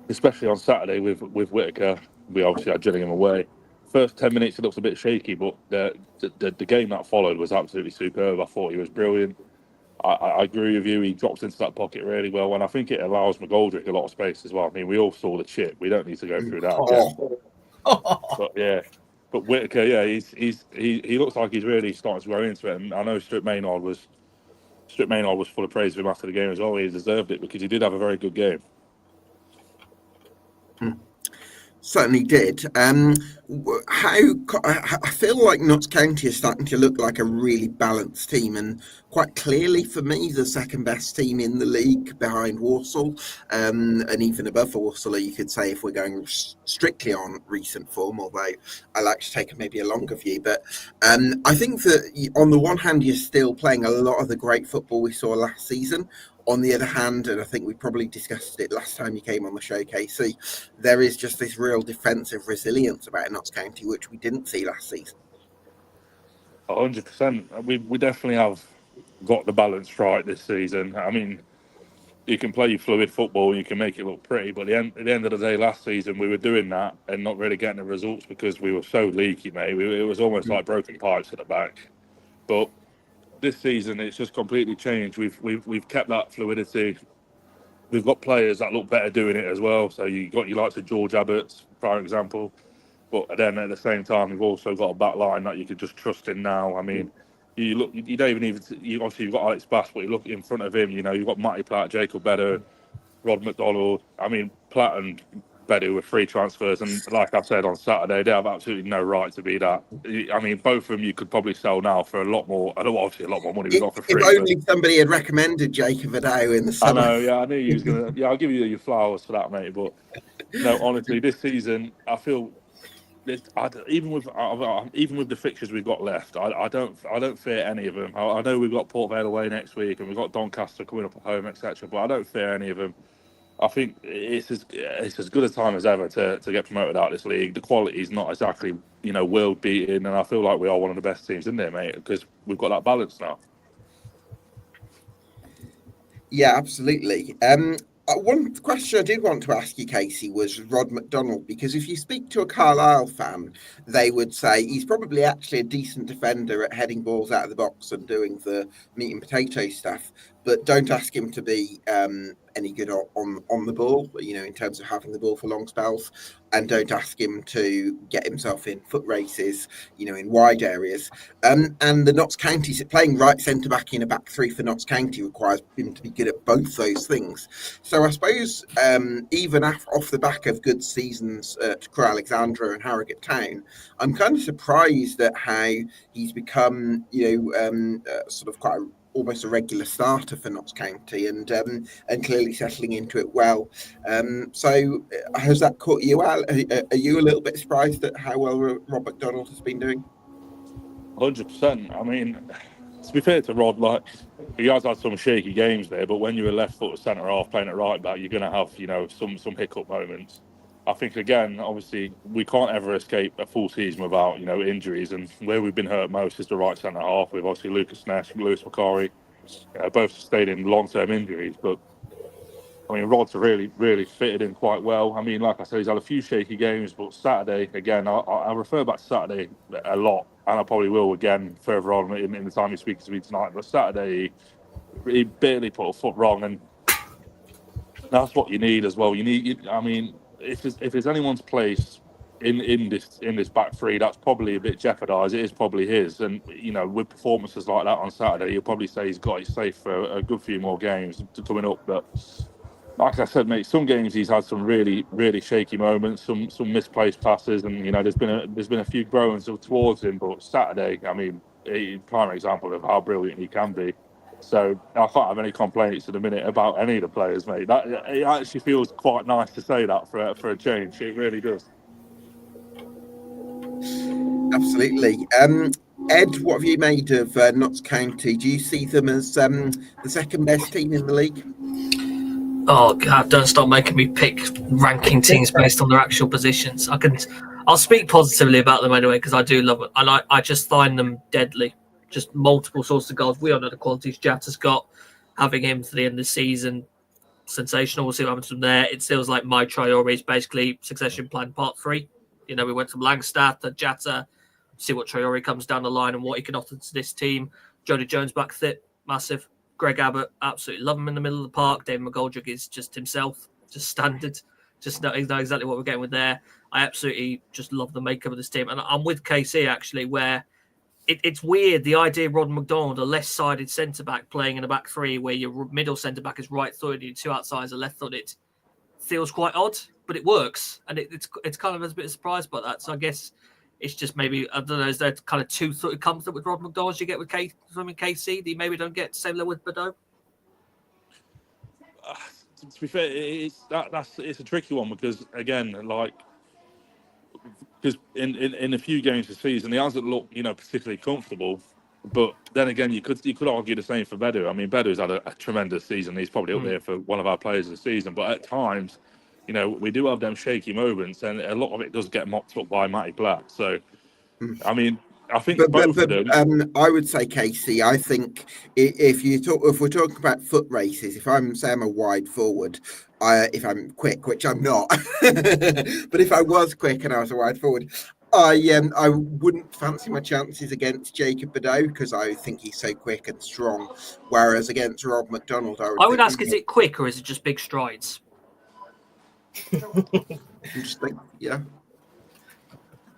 especially on Saturday with Whittaker, we obviously had Gillingham away. First 10 minutes, it looks a bit shaky, but the game that followed was absolutely superb. I thought he was brilliant. I agree with you. He drops into that pocket really well, and I think it allows McGoldrick a lot of space as well. I mean, we all saw the chip. We don't need to go through that again. But yeah, but Whittaker, yeah, he looks like he's really starting to grow into it. And I know Stuart Maynard was full of praise of him after the game as well. He deserved it because he did have a very good game. Certainly did. I feel like Notts County is starting to look like a really balanced team, and quite clearly for me, the second best team in the league behind Walsall, and even above Walsall, you could say, if we're going strictly on recent form. Although I like to take maybe a longer view, but I think that on the one hand, you're still playing a lot of the great football we saw last season. On the other hand, and I think we probably discussed it last time you came on the show, Casey, there is just this real defensive resilience about Notts County, which we didn't see last season. 100%. We definitely have got the balance right this season. I mean, you can play fluid football, you can make it look pretty, but at the end of the day, last season we were doing that and not really getting the results because we were so leaky, mate. It was almost like broken pipes at the back. But this season, it's just completely changed. We've kept that fluidity. We've got players that look better doing it as well. So you likes of George Abbott, for example. But then at the same time, we've also got a back line that you can just trust in now. I mean, you don't even obviously you've got Alex Bass, but you look in front of him, you've got Matty Platt, Jacob Beddoe, Rod McDonald. I mean, Platt and Beddoe were free transfers, and like I said on Saturday, they have absolutely no right to be that. I mean, both of them you could probably sell now for a lot more. Obviously a lot more money. Not for free. If only somebody had recommended Jacob Beddoe in the summer. I know, yeah, I knew you was gonna. Yeah, I'll give you your flowers for that, mate. But no, honestly, this season I feel. Even with the fixtures we've got left, I don't fear any of them. I know we've got Port Vale away next week, and we've got Doncaster coming up at home, etc. But I don't fear any of them. I think it's as good a time as ever to get promoted out of this league. The quality is not exactly world beating, and I feel like we are one of the best teams in there, mate, because we've got that balance now. Yeah, absolutely. One question I did want to ask you, Casey, was Rod McDonald, because if you speak to a Carlisle fan, they would say he's probably actually a decent defender at heading balls out of the box and doing the meat and potato stuff, but don't ask him to be any good on the ball, in terms of having the ball for long spells, and don't ask him to get himself in foot races, in wide areas. And the Notts County, playing right centre-back in a back three for Notts County requires him to be good at both those things. So I suppose even off the back of good seasons at Crewe Alexandra and Harrogate Town, I'm kind of surprised at how he's become, sort of quite almost a regular starter for Notts County and clearly settling into it well. So has that caught you out? Are you a little bit surprised at how well Rod McDonald has been doing? 100%. I mean, to be fair to Rod, like, he has had some shaky games there, but when you're a left foot centre half playing at right back, you're going to have some hiccup moments. I think, again, obviously, we can't ever escape a full season without, injuries. And where we've been hurt most is the right centre half, with obviously Lucas Ness, Lewis Macari, both sustaining long-term injuries. But, I mean, Rod's really, really fitted in quite well. I mean, like I said, he's had a few shaky games, but Saturday, again, I refer back to Saturday a lot, and I probably will again further on in the time he's speaking to me tonight. But Saturday, he barely put a foot wrong, and that's what you need as well. I mean, if it's anyone's place in this back three, that's probably a bit jeopardised. It is probably his, and with performances like that on Saturday, you'll probably say he's got it safe for a good few more games coming up. But like I said, mate, some games he's had some really, really shaky moments, some misplaced passes, and there's been a few growing towards him. But Saturday, I mean, a prime example of how brilliant he can be. So I can't have any complaints at the minute about any of the players, mate. That it actually feels quite nice to say that for a change. It really does. Absolutely. Ed, what have you made of Notts County? Do you see them as the second best team in the league? Oh God! Don't start making me pick ranking teams based on their actual positions. I'll speak positively about them anyway because I do love it, and I just find them deadly. Just multiple sources of goals. We all know the qualities Jatta's got. Having him for the end of the season, sensational. We'll see what happens from there. It feels like my Traore is basically succession plan part 3. We went from Langstaff to Jatta. See what Traore comes down the line and what he can offer to this team. Jody Jones back fit, massive. Greg Abbott, absolutely love him in the middle of the park. David McGoldrick is just himself, just standard. Just know exactly what we're getting with there. I absolutely just love the makeup of this team. And I'm with KC, actually, where it's weird. The idea of Rod McDonald, a left-sided centre-back playing in a back 3 where your middle centre-back is right-footed, your 2 outsides are left-footed, feels quite odd, but it works. And it's kind of a bit surprised by that. So I guess it's just maybe, I don't know, is there kind of 2-footed comfort with Rod McDonald as you get with KC that you maybe don't get the same level with Bordeaux? To be fair, it's a tricky one because, again, because in a few games this season, he hasn't looked, particularly comfortable. But then again, you could argue the same for Bedu. I mean, Bedu's had a tremendous season. He's probably up there for one of our players of the season. But at times, we do have them shaky moments, and a lot of it does get mopped up by Matty Black. So, I mean, I think both of them. I would say, Casey, I think if we're talking about foot races, if I'm a wide forward, if I'm quick, which I'm not, but if I was quick and I was a wide forward, I wouldn't fancy my chances against Jacob Bordeaux because I think he's so quick and strong. Whereas against Rob McDonald, I would ask: is it quick or is it just big strides? Interesting, yeah.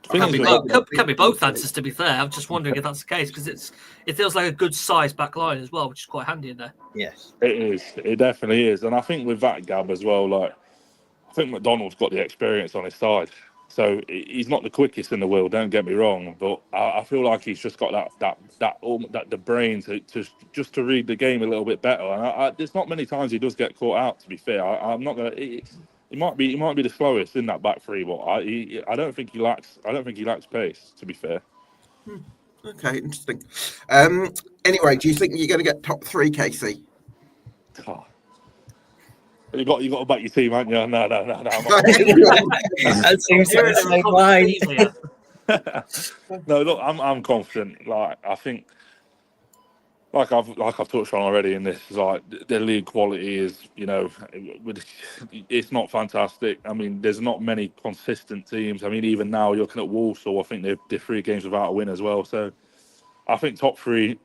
Can be both answers, to be fair. I'm just wondering if that's the case because it feels like a good size back line as well, which is quite handy in there. Yes, it is. It definitely is, and I think with that, Gab, as well. I think McDonald's got the experience on his side, so he's not the quickest in the world. Don't get me wrong, but I feel like he's just got that the brain to read the game a little bit better. And there's not many times he does get caught out. To be fair, I'm not gonna. He might be the slowest in that back 3, but I don't think he lacks pace. To be fair. Okay, interesting. Anyway, do you think you're going to get top 3, Casey? Oh. You got to back your team, haven't you? No. That seems like the same line. No, look, I'm confident. I think. Like I've touched on already in this, the league quality is, it's not fantastic. I mean, there's not many consistent teams. I mean, even now you're looking at Walsall, I think they're 3 games without a win as well. So I think top three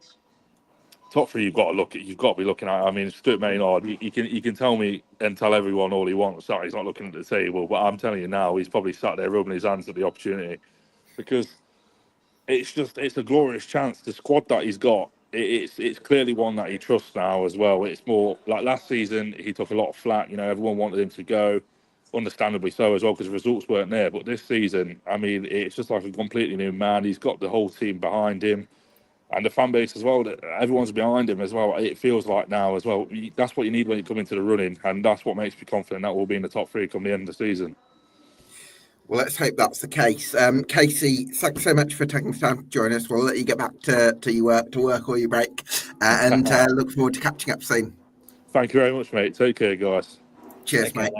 you've got to be looking at. I mean, Stuart Maynard, you can tell me and tell everyone all he wants. Sorry, he's not looking at the table, but I'm telling you now, he's probably sat there rubbing his hands at the opportunity because it's a glorious chance. The squad that he's got. It's clearly one that he trusts now as well. It's more like last season he took a lot of flack. Everyone wanted him to go, understandably so as well because the results weren't there. But this season, I mean, it's just like a completely new man. He's got the whole team behind him, and the fan base as well. That everyone's behind him as well. It feels like now as well. That's what you need when you come into the running, and that's what makes me confident that we'll be in the top 3 come the end of the season. Well, let's hope that's the case. Casey, thanks so much for taking the time to join us. We'll let you get back to your work or your break, and look forward to catching up soon. Thank you very much, mate. Take care, guys. Cheers, mate.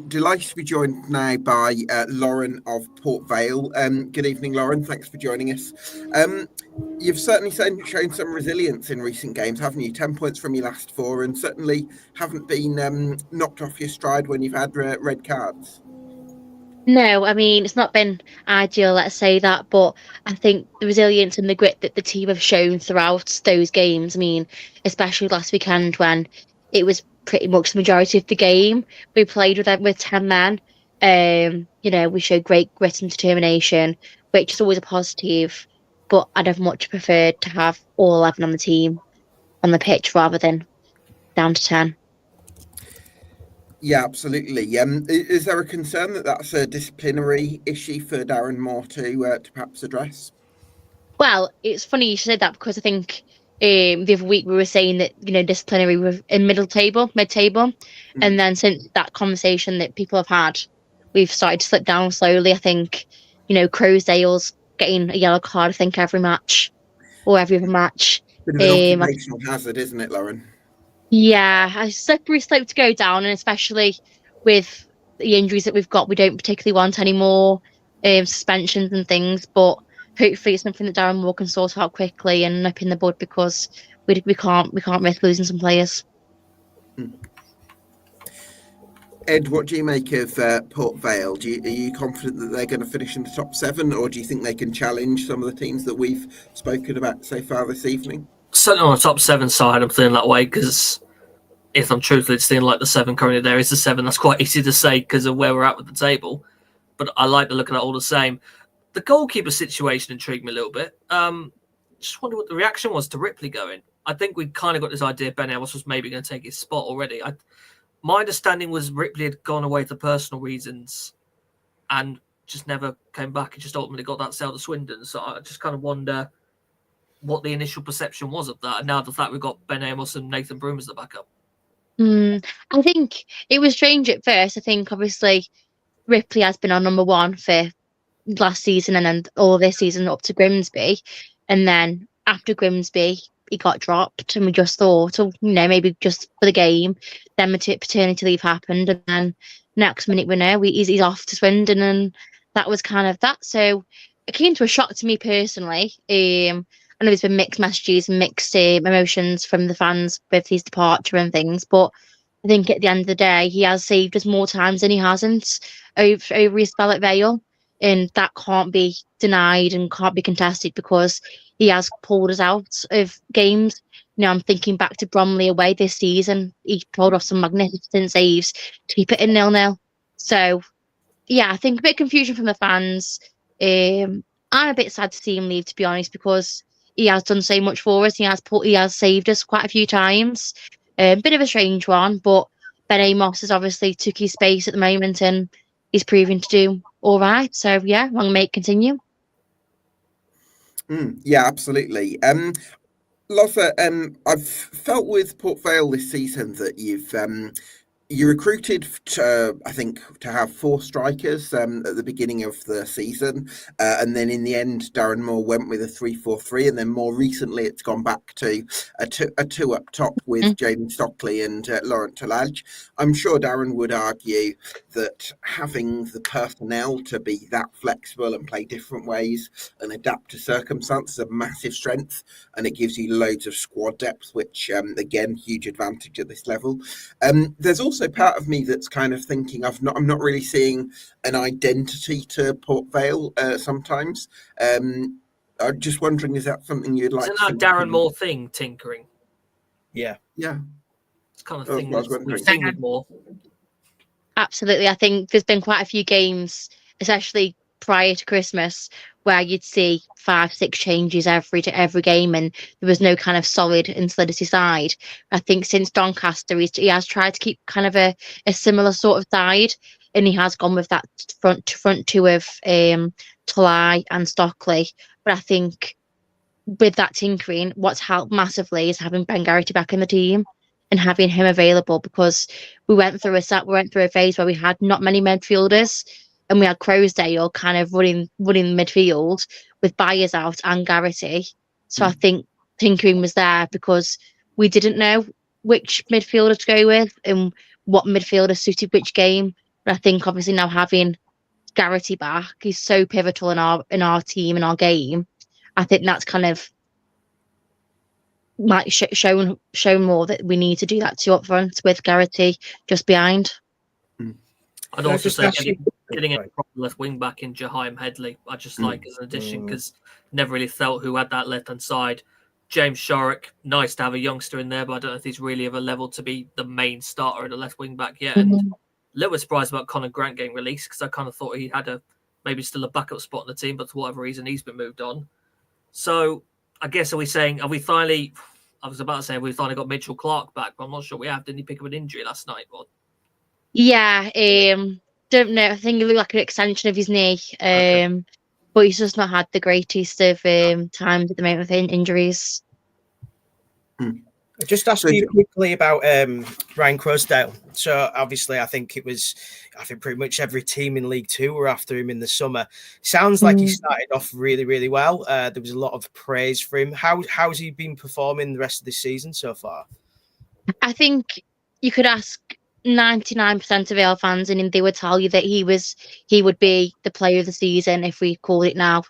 Delighted to be joined now by Lauren of Port Vale. Good evening, Lauren. Thanks for joining us. You've certainly shown some resilience in recent games, haven't you? 10 points from your last 4, and certainly haven't been knocked off your stride when you've had red cards. No, I mean, it's not been ideal, let's say that, but I think the resilience and the grit that the team have shown throughout those games, I mean, especially last weekend when it was pretty much the majority of the game, we played with 10 men, We showed great grit and determination, which is always a positive. But I'd have much preferred to have all 11 on the team on the pitch rather than down to 10. Yeah, absolutely. Is there a concern that that's a disciplinary issue for Darren Moore to perhaps address? Well, it's funny you said that because I think the other week we were saying that disciplinary was in mid-table, and then since that conversation that people have had, we've started to slip down slowly. I think Croasdale's getting a yellow card, I think, every match or every other match. Bit of an occupational hazard, isn't it, Lauren? Yeah, a slippery slope to go down, and especially with the injuries that we've got, we don't particularly want any more suspensions and things. But hopefully, it's something that Darren Moore can sort out quickly and nip in the bud, because we can't risk losing some players. Ed, what do you make of Port Vale? Are you confident that they're going to finish in the top 7, or do you think they can challenge some of the teams that we've spoken about so far this evening? Certainly on the top 7 side, I'm feeling that way, because if I'm truthfully seeing like the 7 currently, there is the 7. That's quite easy to say because of where we're at with the table, but I like the look at it all the same. The goalkeeper situation intrigued me a little bit. Just wonder what the reaction was to Ripley going. I think we kind of got this idea Ben Amos was maybe going to take his spot already. My understanding was Ripley had gone away for personal reasons and just never came back. He just ultimately got that sale to Swindon. So I just kind of wonder what the initial perception was of that. And now the fact we've got Ben Amos and Nathan Broom as the backup. I think it was strange at first. I think obviously Ripley has been our number 1 for last season and then all this season up to Grimsby. And then after Grimsby, he got dropped, and we just thought, maybe just for the game. Then paternity leave happened, and then next minute we know he's off to Swindon, and that was kind of that. So it came to a shock to me personally. I know there's been mixed messages and mixed emotions from the fans with his departure and things, but I think at the end of the day, he has saved us more times than he hasn't over his spell at Vale, and that can't be denied and can't be contested because he has pulled us out of games. I'm thinking back to Bromley away this season. He pulled off some magnificent saves to keep it in 0-0. So, yeah, I think a bit of confusion from the fans. I'm a bit sad to see him leave, to be honest, because he has done so much for us. He has saved us quite a few times. Bit of a strange one, but Ben Amos has obviously took his space at the moment, and he's proving to do all right. So, yeah, long may it continue. Yeah, absolutely. Loza, I've felt with Port Vale this season that you recruited to have 4 strikers at the beginning of the season, and then in the end Darren Moore went with a 3-4-3, and then more recently it's gone back to a two up top with Jamie Stockley and Laurent Talage. I'm sure Darren would argue that having the personnel to be that flexible and play different ways and adapt to circumstances is a massive strength, and it gives you loads of squad depth, which again, huge advantage at this level. There's also part of me that's kind of thinking I'm not really seeing an identity to Port Vale sometimes. I'm just wondering, is that something you'd like? Isn't that Darren Moore thing, tinkering? Yeah. It's kind of thing we've seen with Moore. Absolutely. I think there's been quite a few games, especially prior to Christmas, where you'd see 5-6 changes every game, and there was no kind of solid and solidity side. I think since Doncaster, he has tried to keep kind of a similar sort of side, and he has gone with that front two of Talai and Stockley. But I think with that tinkering, what's helped massively is having Ben Garrity back in the team and having him available, because we went through a phase where we had not many midfielders, and we had Croasdale kind of running midfield with Byers out and Garrity. So I think tinkering was there because we didn't know which midfielder to go with and what midfielder suited which game. But I think obviously now having Garrity back is so pivotal in our team and our game. I think that's kind of might shown more that we need to do that too up front with Garrity just behind. I'd also say getting a proper left wing back in Jaheim Headley, I just like as an addition, because never really felt who had that left hand side. James Shorrock, nice to have a youngster in there, but I don't know if he's really of a level to be the main starter at the left wing back yet. And little bit surprised about Conor Grant getting released because I kind of thought he had maybe still a backup spot in the team, but for whatever reason, he's been moved on. So I guess are we finally got Mitchell Clark back, but I'm not sure we have. Didn't he pick up an injury last night? Or... Yeah, don't know. I think it looked like an extension of his knee. Okay. But he's just not had the greatest of times at the moment with injuries. Just ask you quickly about Ryan Crosdale. So obviously, I think pretty much every team in League Two were after him in the summer. Sounds like he started off really, really well. There was a lot of praise for him. How's he been performing the rest of this season so far? I think you could ask 99% of Vale fans, and they would tell you that he would be the player of the season if we called it now.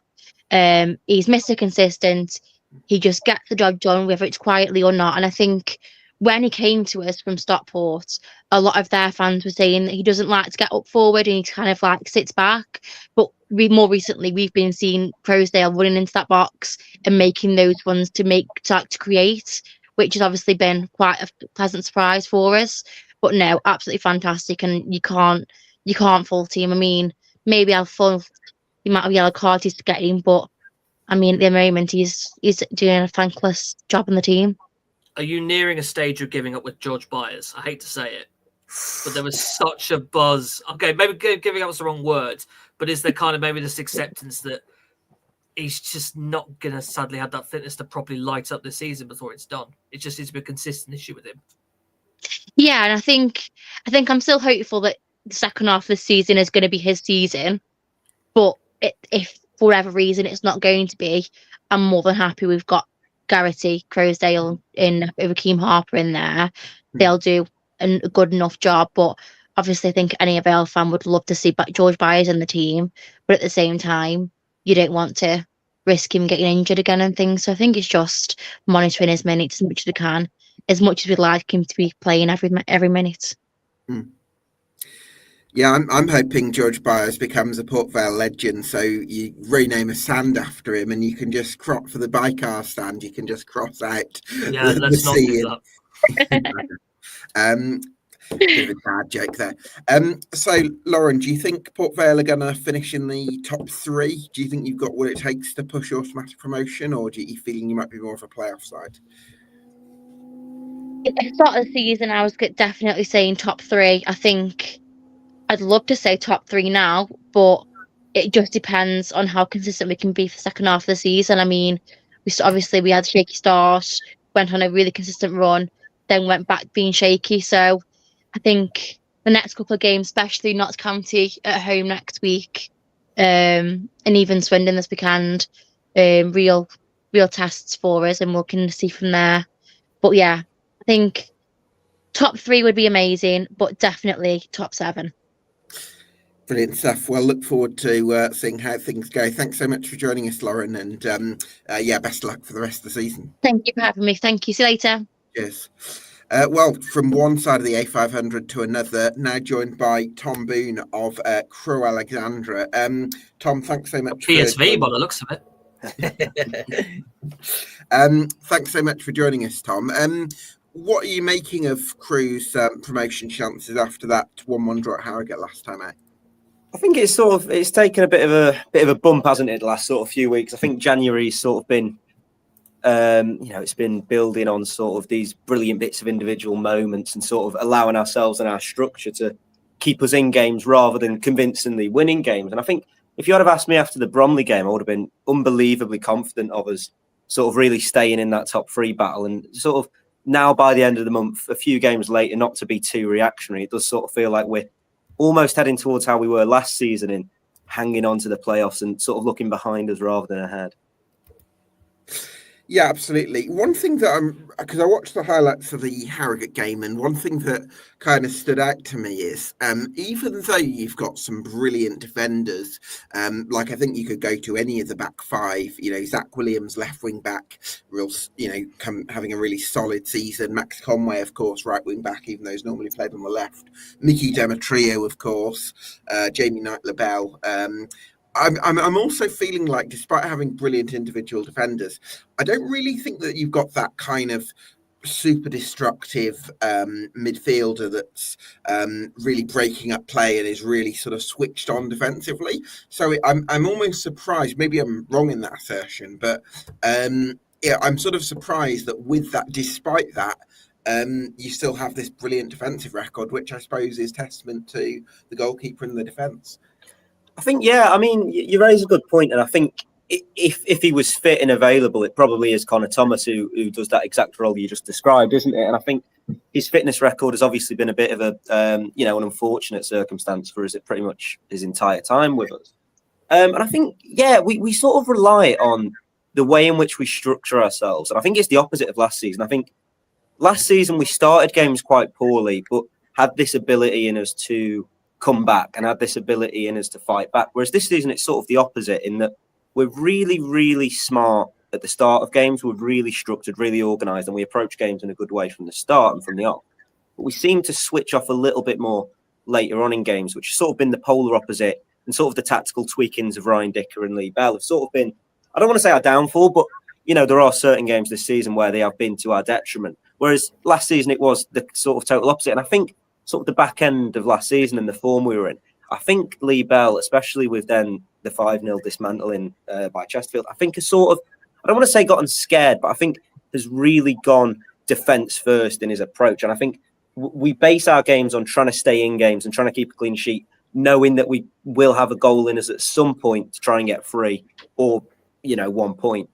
He's Mr. Consistent. He just gets the job done, whether it's quietly or not. And I think when he came to us from Stockport, a lot of their fans were saying that he doesn't like to get up forward and he kind of like sits back. But more recently, we've been seeing Crosdale running into that box and making those ones to create, which has obviously been quite a pleasant surprise for us. But no, absolutely fantastic, and you can't fault him. I mean, maybe I'll fault the amount of yellow cards he's getting, but I mean, at the moment, he's doing a thankless job on the team. Are you nearing a stage of giving up with George Byers? I hate to say it, but there was such a buzz. Okay, maybe giving up is the wrong word, but is there kind of maybe this acceptance that he's just not going to sadly have that fitness to properly light up the season before it's done? It just seems to be a consistent issue with him. Yeah, and I think I'm still hopeful that the second half of the season is going to be his season, but if for whatever reason it's not going to be, I'm more than happy we've got Garrity, Crosdale, and Rakeem Harper in there. They'll do a good enough job, but obviously I think any Vale fan would love to see George Byers in the team, but at the same time, you don't want to risk him getting injured again and things. So I think it's just monitoring his minutes as much as we can, as much as we'd like him to be playing every minute. Yeah, I'm hoping George Byers becomes a Port Vale legend. So you rename a stand after him, and you can just crop for the Bicar stand. You can just cross out. Yeah, let's not do that. Bit of a bad joke there. So Lauren, do you think Port Vale are going to finish in the top 3? Do you think you've got what it takes to push automatic promotion, or do you feeling you might be more of a playoff side? At the start of the season, I was definitely saying top 3. I think I'd love to say top 3 now, but it just depends on how consistent we can be for the second half of the season. I mean, we had a shaky start, went on a really consistent run, then went back being shaky. So I think the next couple of games, especially Notts County at home next week, and even Swindon this weekend, real tests for us, and we can see from there. But yeah, I think top 3 would be amazing, but definitely top 7. Brilliant stuff. Well, look forward to seeing how things go. Thanks so much for joining us, Lauren, and best of luck for the rest of the season. Thank you for having me. Thank you. See you later. Cheers. Well, from one side of the A500 to another, now joined by Tom Boone of Crewe Alexandra. Tom, thanks so much. PSV, by the looks of it. Thanks so much for joining us, Tom. What are you making of Crewe's promotion chances after that 1-1 draw at Harrogate last time out? I think it's taken a bit of a bump, hasn't it, the last sort of few weeks. I think January's sort of been it's been building on sort of these brilliant bits of individual moments and sort of allowing ourselves and our structure to keep us in games rather than convincingly winning games. And I think if you had have asked me after the Bromley game, I would have been unbelievably confident of us sort of really staying in that top 3 battle. And sort of now by the end of the month, a few games later, not to be too reactionary, it does sort of feel like we're almost heading towards how we were last season in hanging on to the playoffs and sort of looking behind us rather than ahead. Yeah, absolutely. One thing that because I watched the highlights of the Harrogate game, and one thing that kind of stood out to me is even though you've got some brilliant defenders, like I think you could go to any of the back 5, Zach Williams, left wing back, having a really solid season. Max Conway, of course, right wing back, even though he's normally played on the left. Mickey Demetrio, of course, Jamie Knight-Labelle. I'm also feeling like, despite having brilliant individual defenders, I don't really think that you've got that kind of super destructive midfielder that's really breaking up play and is really sort of switched on defensively. So I'm almost surprised. Maybe I'm wrong in that assertion, but yeah, I'm sort of surprised that with that, despite that, you still have this brilliant defensive record, which I suppose is testament to the goalkeeper and the defence. I think, yeah, I mean, you raise a good point, and I think if he was fit and available, it probably is Connor Thomas who does that exact role you just described, isn't it? And I think his fitness record has obviously been a bit of a, an unfortunate circumstance for us at pretty much his entire time with us. And I think, yeah, we sort of rely on the way in which we structure ourselves. And I think it's the opposite of last season. I think last season we started games quite poorly, but had this ability in us to come back and had this ability in us to fight back. Whereas this season, it's sort of the opposite in that we're really, really smart at the start of games. We're really structured, really organised, and we approach games in a good way from the start and from the off. But we seem to switch off a little bit more later on in games, which has sort of been the polar opposite, and sort of the tactical tweakings of Ryan Dicker and Lee Bell have sort of been, I don't want to say our downfall, but, there are certain games this season where they have been to our detriment. Whereas last season, it was the sort of total opposite. And I think sort of the back end of last season and the form we were in, I think Lee Bell, especially with then the 5-0 dismantling by Chesterfield, I think has sort of, I don't want to say gotten scared, but I think has really gone defence first in his approach. And I think we base our games on trying to stay in games and trying to keep a clean sheet, knowing that we will have a goal in us at some point to try and get free or, 1 point.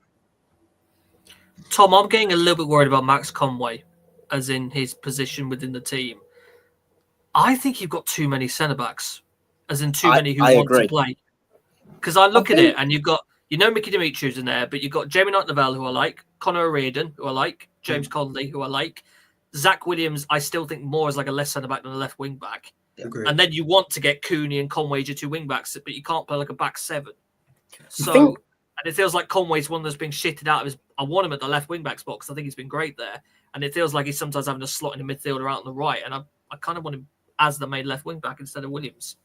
Tom, I'm getting a little bit worried about Max Conway, as in his position within the team. I think you've got too many centre-backs, as in too many who want to play. Because I look at it and you've got, Mickey Dimitriou's in there, but you've got Jamie Knight-Lavelle, who I like, Connor O'Riordan, who I like, James Connolly, who I like, Zach Williams, I still think more as like a left centre-back than a left wing-back. Agreed. And then you want to get Cooney and Conway as your two wing-backs, but you can't play like a back seven. So, and it feels like Conway's one that's being shitted out of his. I want him at the left wing-back spot because I think he's been great there. And it feels like he's sometimes having to slot in the midfielder out on the right. And I kind of want him as the main left wing-back instead of Williams.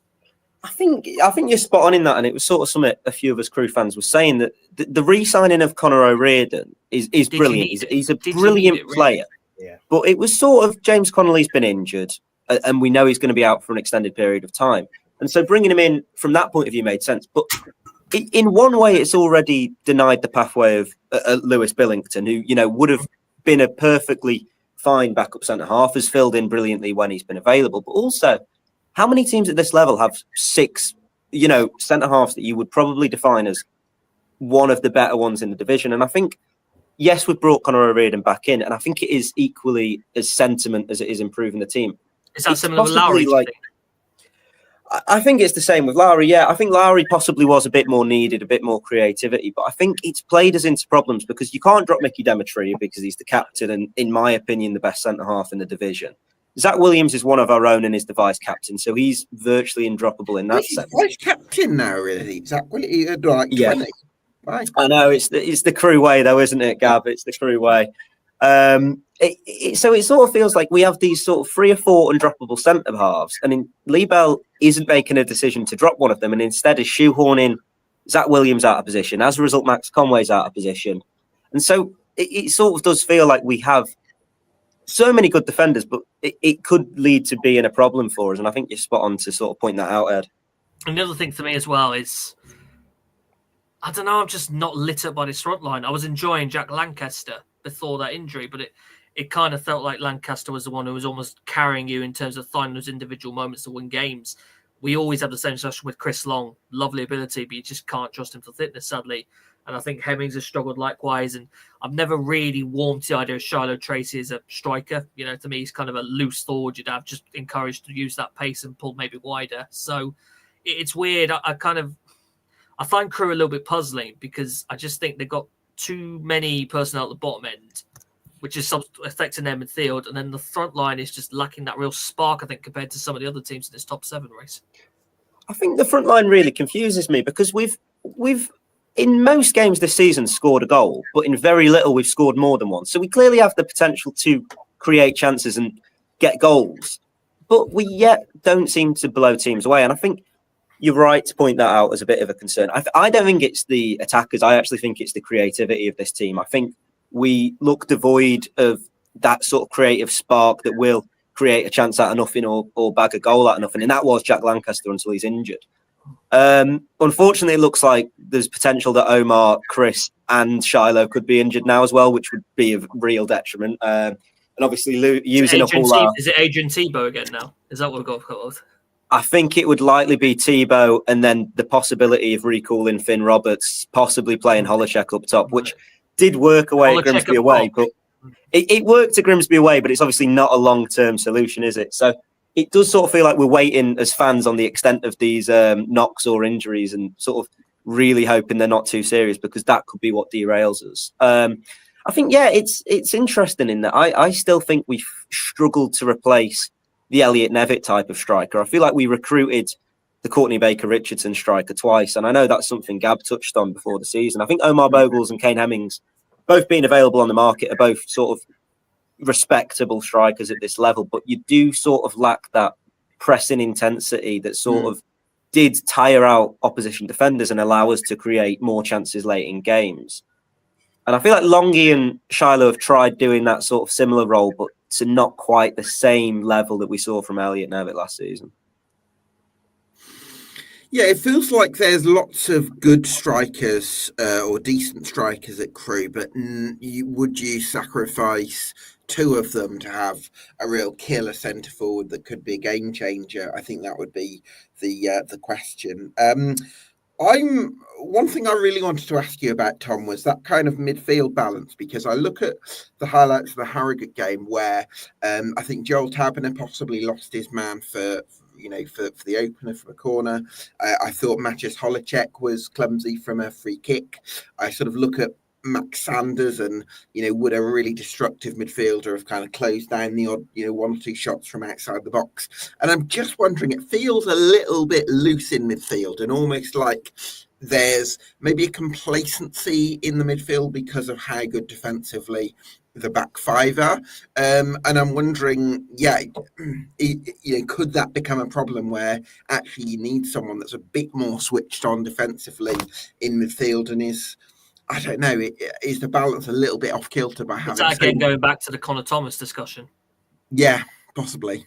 I think you're spot on in that, and it was sort of something a few of us Crew fans were saying that the re-signing of Connor O'Riordan is brilliant. He's a brilliant player. Yeah. But it was sort of James Connolly's been injured, and we know he's going to be out for an extended period of time. And so bringing him in from that point of view made sense. But in one way, it's already denied the pathway of Lewis Billington, who would have been a perfectly fine backup centre half, has filled in brilliantly when he's been available. But also, how many teams at this level have 6, centre halves that you would probably define as one of the better ones in the division? And I think, yes, we've brought Connor O'Riordan back in, and I think it is equally as sentiment as it is improving the team. Is that similar with Lowry? I think it's the same with Lowry. Yeah, I think Lowry possibly was a bit more needed, a bit more creativity, but I think it's played us into problems because you can't drop Mickey Demetriou because he's the captain and, in my opinion, the best centre half in the division. Zach Williams is one of our own and is the vice captain, so he's virtually indroppable in that sense. Vice captain now, really. Zach Williams, like 20. Right. I know it's the Crew way, though, isn't it, Gab? It's the Crew way. So it sort of feels like we have these sort of 3 or 4 undroppable centre halves, and Lee Bell isn't making a decision to drop one of them, and instead is shoehorning Zach Williams out of position. As a result, Max Conway's out of position, and so it sort of does feel like we have so many good defenders, but it could lead to being a problem for us. And I think you're spot on to sort of point that out, Ed. And the other thing for me as well is, I don't know, I'm just not lit up by this front line. I was enjoying Jack Lancaster before that injury, but it kind of felt like Lancaster was the one who was almost carrying you in terms of finding those individual moments to win games. We always have the same discussion with Chris Long. Lovely ability, but you just can't trust him for fitness, sadly. And I think Hemmings has struggled likewise. And I've never really warmed to the idea of Shiloh Tracy as a striker. To me, he's kind of a loose forward. You'd have just encouraged to use that pace and pull maybe wider. So it's weird. I find Crew a little bit puzzling because I just think they've got too many personnel at the bottom end, which is affecting their midfield. And then the front line is just lacking that real spark, I think, compared to some of the other teams in this top 7 race. I think the front line really confuses me because we've in most games this season scored a goal, but in very little we've scored more than one. So we clearly have the potential to create chances and get goals, but we yet don't seem to blow teams away. And I think you're right to point that out as a bit of a concern. I don't think it's the attackers. I actually think it's the creativity of this team. I think we look devoid of that sort of creative spark that will create a chance out of nothing or bag a goal out of nothing. And that was Jack Lancaster until he's injured. Unfortunately, it looks like there's potential that Omar, Chris, and Shiloh could be injured now as well, which would be a real detriment. And obviously, using up all our... Is it Adrian Tebow again now? Is that what we've got called? I think it would likely be Tebow, and then the possibility of recalling Finn Roberts, possibly playing Holacek up top, which did work away at Grimsby away, but it worked at Grimsby away, but it's obviously not a long-term solution, is it? So it does sort of feel like we're waiting as fans on the extent of these knocks or injuries and sort of really hoping they're not too serious, because that could be what derails us. I think, yeah, it's interesting in that I still think we've struggled to replace the Elliot Nevitt type of striker. I feel like we recruited the Courtney Baker-Richardson striker twice, and I know that's something Gab touched on before the season. I think Omar Bogles and Kane Hemmings, both being available on the market, are both sort of respectable strikers at this level, but you do sort of lack that pressing intensity that sort of did tire out opposition defenders and allow us to create more chances late in games. And I feel like Longy and Shiloh have tried doing that sort of similar role, but to not quite the same level that we saw from Elliot Nevitt last season. Yeah, it feels like there's lots of good strikers or decent strikers at Crewe, but would you sacrifice two of them to have a real killer centre forward that could be a game changer? I think that would be the question. One thing I really wanted to ask you about, Tom, was that kind of midfield balance, because I look at the highlights of the Harrogate game where I think Joel Taberner possibly lost his man for the opener from a corner. I thought Maciej Holacek was clumsy from a free kick. I sort of look at Max Sanders and, would a really destructive midfielder have kind of closed down the odd, one or two shots from outside the box. And I'm just wondering, it feels a little bit loose in midfield and almost like there's maybe a complacency in the midfield because of how good defensively the back five are. And I'm wondering, could that become a problem where actually you need someone that's a bit more switched on defensively in midfield and is the balance a little bit off kilter by having... Is that again going back to the Connor Thomas discussion? Yeah, possibly.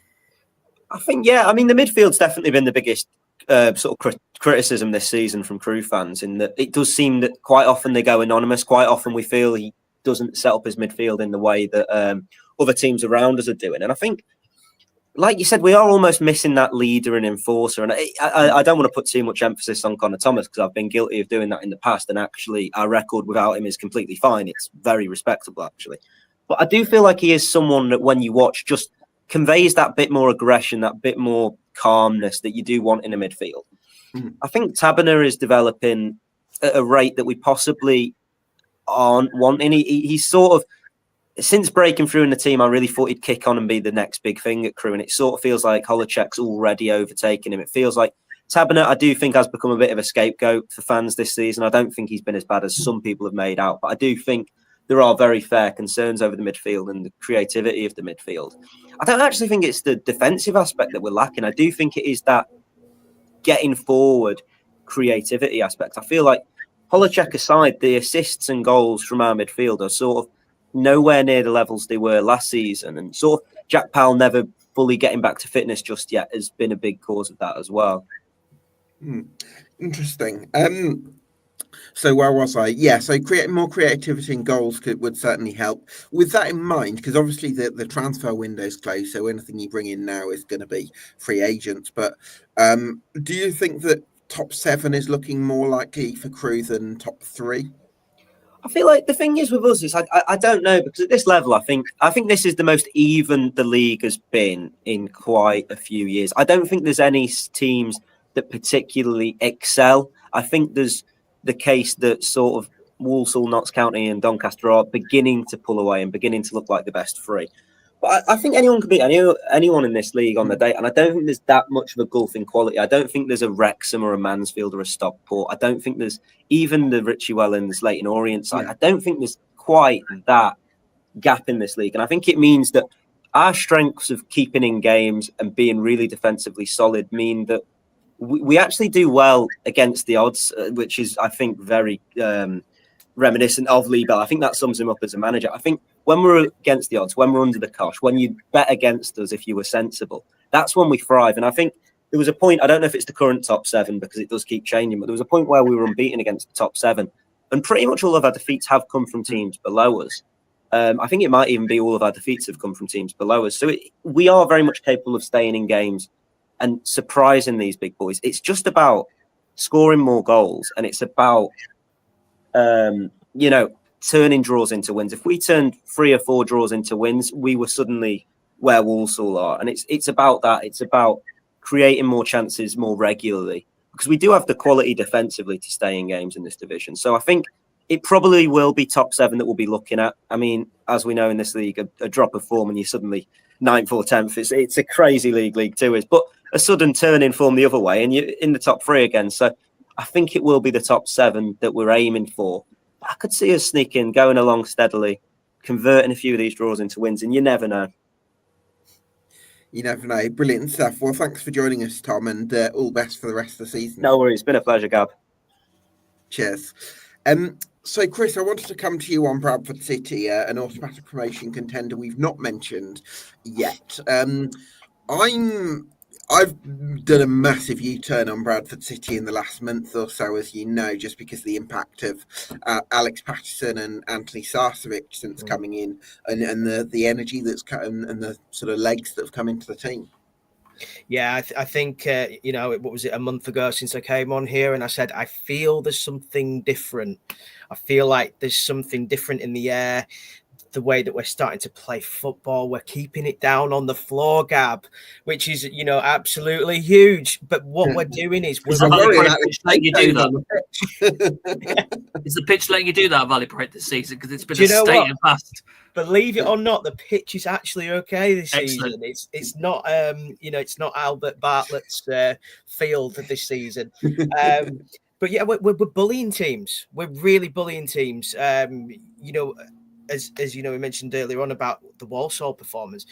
I think, the midfield's definitely been the biggest sort of criticism this season from Crewe fans, in that it does seem that quite often they go anonymous. Quite often we feel he doesn't set up his midfield in the way that other teams around us are doing. And I think, like you said, we are almost missing that leader and enforcer. And I don't want to put too much emphasis on Connor Thomas, because I've been guilty of doing that in the past. And actually, our record without him is completely fine. It's very respectable, actually. But I do feel like he is someone that, when you watch, just conveys that bit more aggression, that bit more calmness that you do want in a midfield. I think Taberner is developing at a rate that we possibly aren't wanting. He's sort of, since breaking through in the team, I really thought he'd kick on and be the next big thing at Crewe, and it sort of feels like Holacek's already overtaken him. It feels like Taberner, I do think, has become a bit of a scapegoat for fans this season. I don't think he's been as bad as some people have made out, but I do think there are very fair concerns over the midfield and the creativity of the midfield. I don't actually think it's the defensive aspect that we're lacking. I do think it is that getting forward creativity aspect. I feel like, Holacek aside, the assists and goals from our midfield are sort of nowhere near the levels they were last season, and sort of Jack Powell never fully getting back to fitness just yet has been a big cause of that as well. Interesting. So where was I? Yeah, so creating more creativity in goals would certainly help. With that in mind, because obviously the transfer window is closed, so anything you bring in now is going to be free agents. But do you think that top 7 is looking more likely for Crewe than top 3? I feel like the thing is with us is I don't know, because at this level I think this is the most even the league has been in quite a few years. I don't think there's any teams that particularly excel. I think there's the case that sort of Walsall, Notts County and Doncaster are beginning to pull away and beginning to look like the best 3. But I think anyone can beat anyone in this league on the day, and I don't think there's that much of a gulf in quality. I don't think there's a Wrexham or a Mansfield or a Stockport. I don't think there's even the Richie Wellens, Leyton Orient side. I don't think there's quite that gap in this league. And I think it means that our strengths of keeping in games and being really defensively solid mean that we actually do well against the odds, which is, I think, very reminiscent of Lee Bell. I think that sums him up as a manager. I think when we're against the odds, when we're under the cosh, when you bet against us if you were sensible, that's when we thrive. And I think there was a point, I don't know if it's the current top 7 because it does keep changing, but there was a point where we were unbeaten against the top 7. And pretty much all of our defeats have come from teams below us. I think it might even be all of our defeats have come from teams below us. So we are very much capable of staying in games and surprising these big boys. It's just about scoring more goals, and it's about, turning draws into wins. If we turned 3 or 4 draws into wins, we were suddenly where Walsall are. And it's about that. It's about creating more chances more regularly, because we do have the quality defensively to stay in games in this division. So I think it probably will be top 7 that we'll be looking at. I mean, as we know in this league, a drop of form and you're suddenly 9th or 10th. It's a crazy League 2 is, but a sudden turn in form the other way and you're in the top 3 again. So I think it will be the top 7 that we're aiming for. I could see us sneaking, going along steadily, converting a few of these draws into wins, and you never know. You never know. Brilliant stuff. Well, thanks for joining us, Tom, and all the best for the rest of the season. No worries. It's been a pleasure, Gab. Cheers. So, Chris, I wanted to come to you on Bradford City, an automatic promotion contender we've not mentioned yet. I've done a massive U-turn on Bradford City in the last month or so, as you know, just because of the impact of Alex Patterson and Anthony Sarcevic since coming in, and the energy that's come and the sort of legs that have come into the team. Yeah, I think, what was it, a month ago since I came on here, and I said, I feel there's something different. I feel like there's something different in the air. The way that we're starting to play football, we're keeping it down on the floor, Gab, which is, absolutely huge. But what we're doing is Is the pitch letting you do that at Valley Parade this season? Because it's been a state in past. Believe it or not, the pitch is actually okay this season. It's not it's not Albert Bartlett's field this season. But yeah, we're bullying teams. We're really bullying teams. As you know, we mentioned earlier on about the Walsall performance.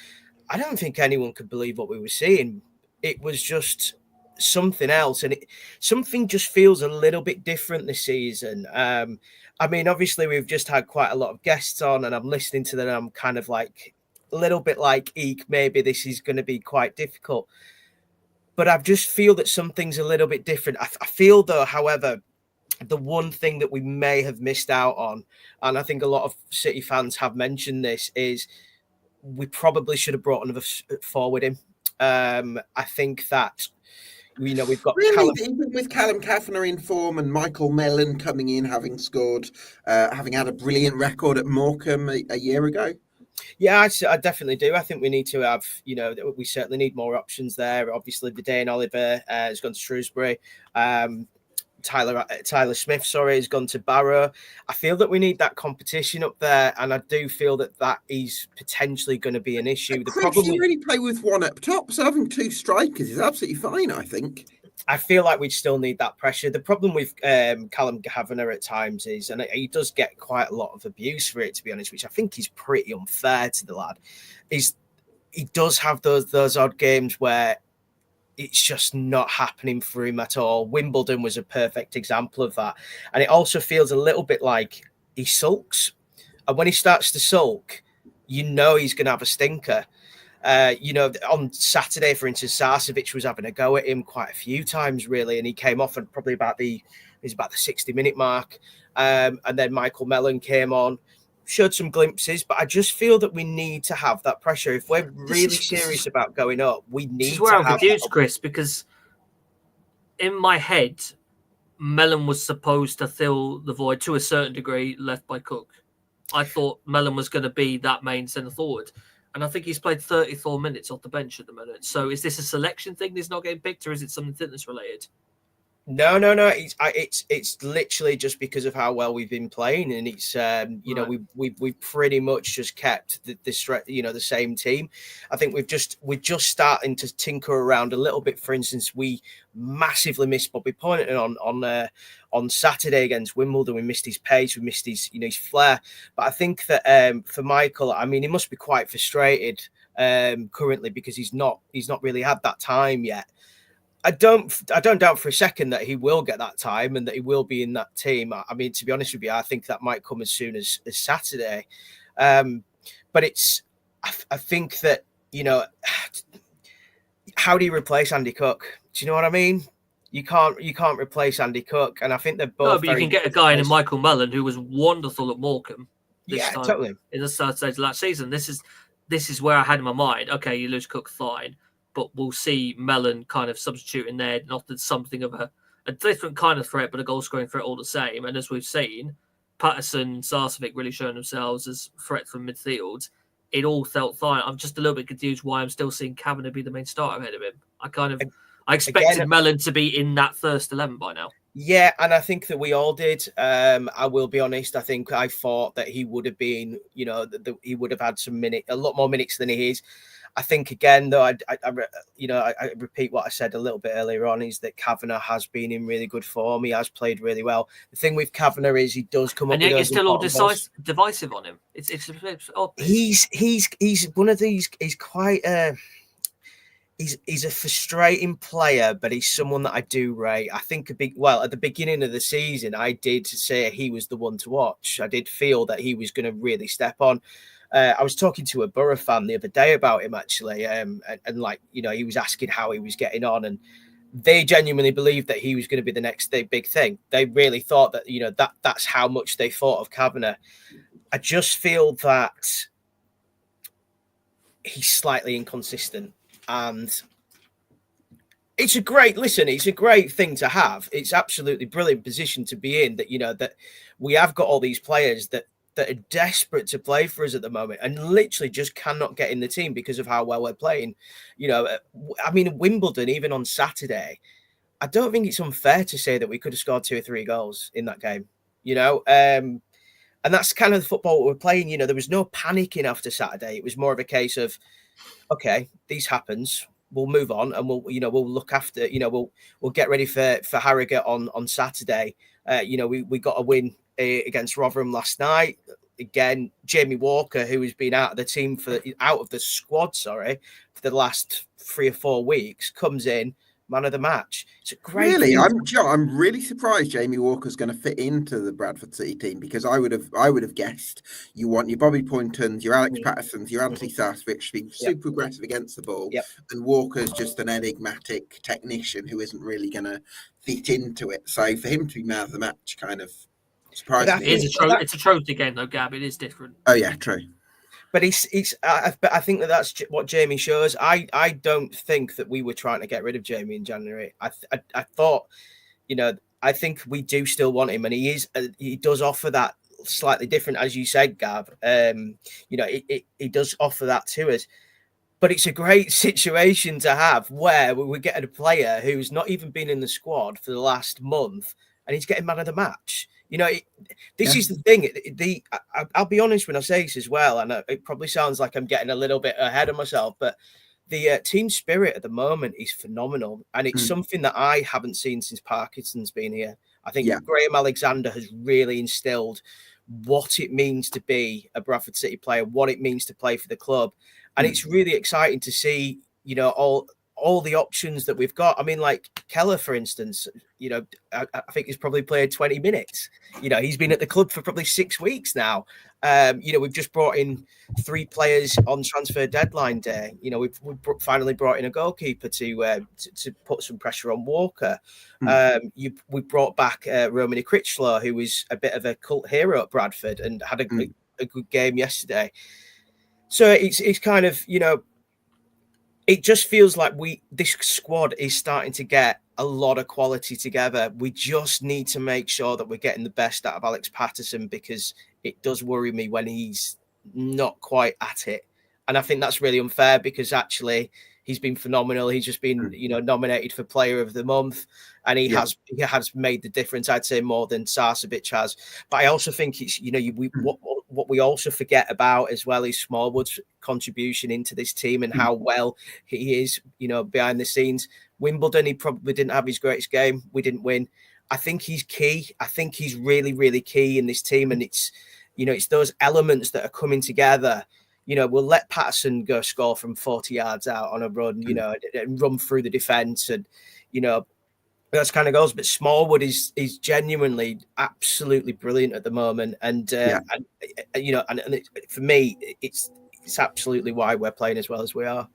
I don't think anyone could believe what we were seeing. It was just something else, and something just feels a little bit different this season. I mean, obviously, we've just had quite a lot of guests on, and I'm listening to them. And I'm kind of like a little bit like, eek, maybe this is going to be quite difficult. But I just feel that something's a little bit different. I feel, though, however, the one thing that we may have missed out on, and I think a lot of City fans have mentioned this, is we probably should have brought another forward in. I think that, we've got even with Callum Kavanagh in form and Michael Mellon coming in, having scored, having had a brilliant record at Morecambe a year ago. Yeah, I definitely do. I think we need to have, we certainly need more options there. Obviously, Dane Oliver has gone to Shrewsbury. Tyler Smith, has gone to Barrow. I feel that we need that competition up there, and I do feel that is potentially going to be an issue. The problem you really play with one up top, so having 2 strikers is absolutely fine, I think. I feel like we still need that pressure. The problem with Callum Kavanagh at times is, and he does get quite a lot of abuse for it, to be honest, which I think is pretty unfair to the lad, is he does have those odd games where it's just not happening for him at all. Wimbledon was a perfect example of that. And it also feels a little bit like he sulks. And when he starts to sulk, he's going to have a stinker. On Saturday, for instance, Sarcevic was having a go at him quite a few times, really. And he came off at probably about the 60-minute mark. And then Michael Mellon came on, showed some glimpses, but I just feel that we need to have that pressure. If we're really serious about going up, we need to have. This is where I'm confused, Chris, because in my head, Mellon was supposed to fill the void to a certain degree left by Cook. I thought Mellon was going to be that main centre forward, and I think he's played 34 minutes off the bench at the minute. So is this a selection thing that's not getting picked, or is it something fitness related? No. It's literally just because of how well we've been playing, and it's we've pretty much just kept the same team. I think we're just starting to tinker around a little bit. For instance, we massively missed Bobby Poynton on Saturday against Wimbledon. We missed his pace, we missed his his flair. But I think that for Michael, I mean, he must be quite frustrated currently because he's not really had that time yet. I don't doubt for a second that he will get that time and that he will be in that team. I mean, to be honest with you, I think that might come as soon as Saturday. But I think that, you know, how do you replace Andy Cook? Do you know what I mean? You can't replace Andy Cook, and I think they're both. No, but you can get a guy in Michael Mellon who was wonderful at Morecambe. Totally. In the start stage of last season, this is where I had in my mind. Okay, you lose Cook, fine, but we'll see Mellon kind of substituting there, not as something of a different kind of threat, but a goal scoring threat all the same. And as we've seen, Patterson, Sarcevic really showing themselves as threats from midfield. It all felt fine. I'm just a little bit confused why I'm still seeing Kavanagh be the main starter ahead of him. I expected Mellon to be in that first 11 by now. Yeah, and I think that we all did. I will be honest. I think I thought that he would have been, you know, he would have had a lot more minutes than he is. I think again, though, I repeat what I said a little bit earlier on, is that Kavanagh has been in really good form. He has played really well. The thing with Kavanagh is he does come up, and yet you're still all divisive on him. It's odd. He's one of these. He's quite. He's a frustrating player, but he's someone that I do rate. I think at the beginning of the season, I did say he was the one to watch. I did feel that he was going to really step on. I was talking to a Borough fan the other day about him, actually, and like, you know, he was asking how he was getting on, and they genuinely believed that he was going to be the next big thing. They really thought that, you know, that's how much they thought of Kavanagh. I just feel that he's slightly inconsistent, and it's a great thing to have. It's absolutely brilliant position to be in, that, you know, that we have got all these players that are desperate to play for us at the moment and literally just cannot get in the team because of how well we're playing. You know, I mean, Wimbledon, even on Saturday, I don't think it's unfair to say that we could have scored 2 or 3 goals in that game, you know, and that's kind of the football we're playing. You know, there was no panicking after Saturday. It was more of a case of, okay, these happens, we'll move on, and we'll look after, you know, we'll get ready for Harrogate on Saturday. You know, we got a win against Rotherham last night. Again, Jamie Walker, who has been out of the squad for the last 3 or 4 weeks, comes in, man of the match. It's a great. Really, I'm really surprised Jamie Walker's going to fit into the Bradford City team, because I would have guessed you want your Bobby Poyntons, your Alex Pattersons, your Anthony Sarcevic should be super aggressive against the ball, and Walker's just an enigmatic technician who isn't really going to fit into it. So for him to be man of the match kind of surprised me. It's a trophy game though, Gab. It is different. Oh yeah, true. But I think that's what Jamie shows. I don't think that we were trying to get rid of Jamie in January. I thought, you know, I think we do still want him, and he does offer that slightly different, as you said, Gav. You know, he does offer that to us. But it's a great situation to have where we're getting a player who's not even been in the squad for the last month, and he's getting man of the match. You know, this is the thing. I'll be honest when I say this as well, and it probably sounds like I'm getting a little bit ahead of myself, but the team spirit at the moment is phenomenal, and it's something that I haven't seen since Parkinson's been here. I think Graham Alexander has really instilled what it means to be a Bradford City player, what it means to play for the club, and it's really exciting to see, you know, all the options that we've got. I mean, like Keller, for instance, you know, I think he's probably played 20 minutes. You know, he's been at the club for probably 6 weeks now. You know, we've just brought in 3 players on transfer deadline day. You know, we've finally brought in a goalkeeper to put some pressure on Walker. We brought back Romany Critchlow, who was a bit of a cult hero at Bradford and had a good game yesterday. So it's kind of, you know, it just feels like this squad is starting to get a lot of quality together. We just need to make sure that we're getting the best out of Alex Patterson, because it does worry me when he's not quite at it. And I think that's really unfair, because actually he's been phenomenal. He's just been, you know, nominated for Player of the Month, and he has made the difference, I'd say, more than Sarcevic has. But I also think it's, you know, what we also forget about as well is Smallwood's contribution into this team and how well he is, you know, behind the scenes. Wimbledon, he probably didn't have his greatest game. We didn't win. I think he's key. I think he's really, really key in this team. And it's, you know, it's those elements that are coming together. we'll let Patterson go score from 40 yards out on a run, and run through the defense, and those kind of goals. But Smallwood is genuinely absolutely brilliant at the moment, and for me, it's absolutely why we're playing as well as we are.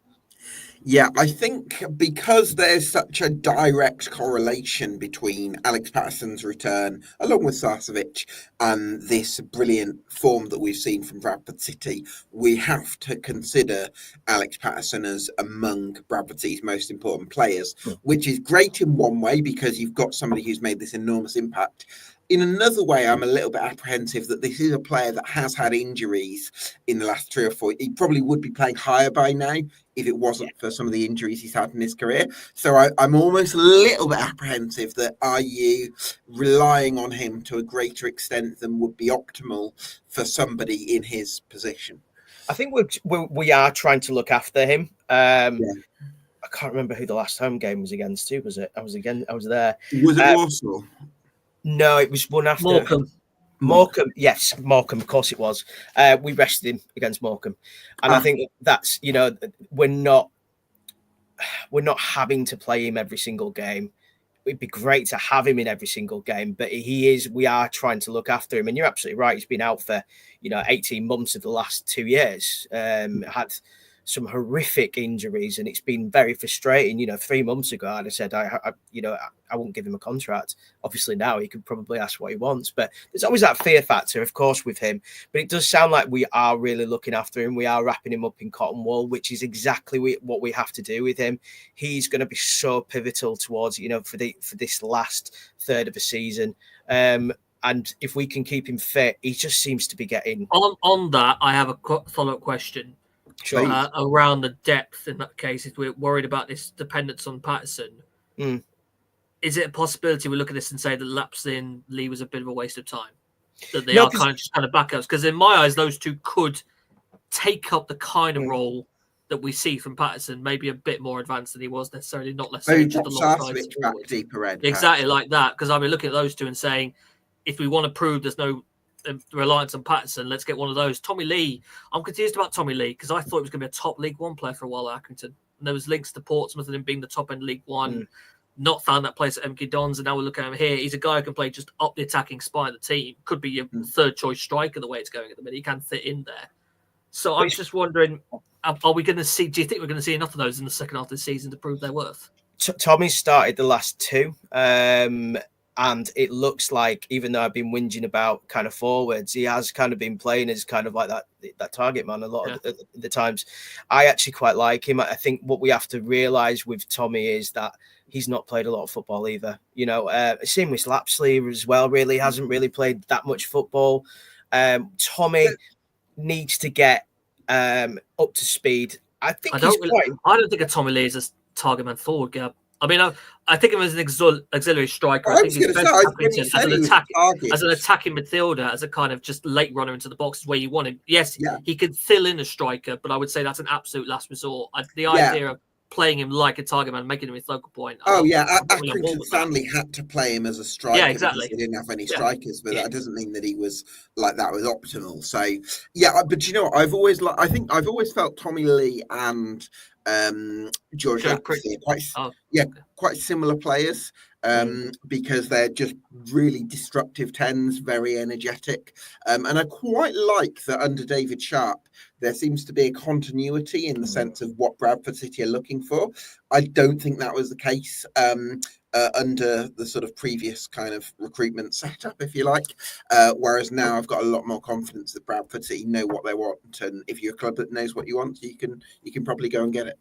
Yeah, I think because there's such a direct correlation between Alex Patterson's return, along with Sarcevic, and this brilliant form that we've seen from Bradford City, we have to consider Alex Patterson as among Bradford City's most important players, which is great in one way because you've got somebody who's made this enormous impact. In another way, I'm a little bit apprehensive that this is a player that has had injuries in the last 3 or 4. He probably would be playing higher by now if it wasn't for some of the injuries he's had in his career. So I'm almost a little bit apprehensive that are you relying on him to a greater extent than would be optimal for somebody in his position? I think we are trying to look after him. I can't remember who the last home game was against. Who was it? I was there. Was it Warsaw? No, it was one after Morecambe. Yes, Morecambe. Of course, it was. We rested him against Morecambe, and I think that's we're not having to play him every single game. It'd be great to have him in every single game, but we are trying to look after him. And you're absolutely right. He's been out for 18 months of the last 2 years. Had some horrific injuries, and it's been very frustrating. 3 months ago, I'd have said I won't give him a contract. Obviously, now he could probably ask what he wants, but there's always that fear factor, of course, with him. But it does sound like we are really looking after him. We are wrapping him up in cotton wool, which is exactly what we have to do with him. He's going to be so pivotal towards for this last third of the season. And if we can keep him fit, he just seems to be getting on that. I have a follow-up question. Sure. Around the depth in that case, if we're worried about this dependence on Patterson, is it a possibility we look at this and say that lapsing Lee was a bit of a waste of time? That they are kind of backups? Because in my eyes, those two could take up the kind of role that we see from Patterson, maybe a bit more advanced than he was necessarily, not necessarily just alongside back deeper end. Exactly like that. Because I've been looking at those two and saying, if we want to prove there's no reliance on Patterson, let's get one of those. Tommy Lee, I'm confused about Tommy Lee because I thought he was going to be a top League One player for a while at Accrington. And there was links to Portsmouth and him being the top end League One. Not found that place at MK Dons, and now we're looking at him here. He's a guy who can play just up the attacking spine of the team. Could be your third choice striker the way it's going at the minute. He can fit in there. So I'm just wondering, are we going to see? Do you think we're going to see enough of those in the second half of the season to prove their worth? Tommy started the last 2. And it looks like, even though I've been whinging about kind of forwards, he has kind of been playing as kind of like that target man a lot of the times. I actually quite like him. I think what we have to realise with Tommy is that he's not played a lot of football either. Same with Lapsley as well, really hasn't really played that much football. Tommy needs to get up to speed. I don't think a Tommy Lee is a target man forward, Gab. I mean, I think of him as an auxiliary striker. I think he's best as an attacking midfielder, as a kind of just late runner into the box where you want him. Yes, he could fill in a striker, but I would say that's an absolute last resort. The idea of playing him like a target man, making him his focal point. Accrington Stanley had to play him as a striker. Yeah, exactly. He didn't have any strikers, but that doesn't mean that he was like that was optimal. So but I've always felt Tommy Lee and George Lapsley quite similar players because they're just really disruptive 10s, very energetic, and I quite like that under David Sharp there seems to be a continuity in the sense of what Bradford City are looking for. I don't think that was the case under the sort of previous kind of recruitment setup, if you like. Whereas now I've got a lot more confidence that Bradford City know what they want, and if you're a club that knows what you want, you can probably go and get it.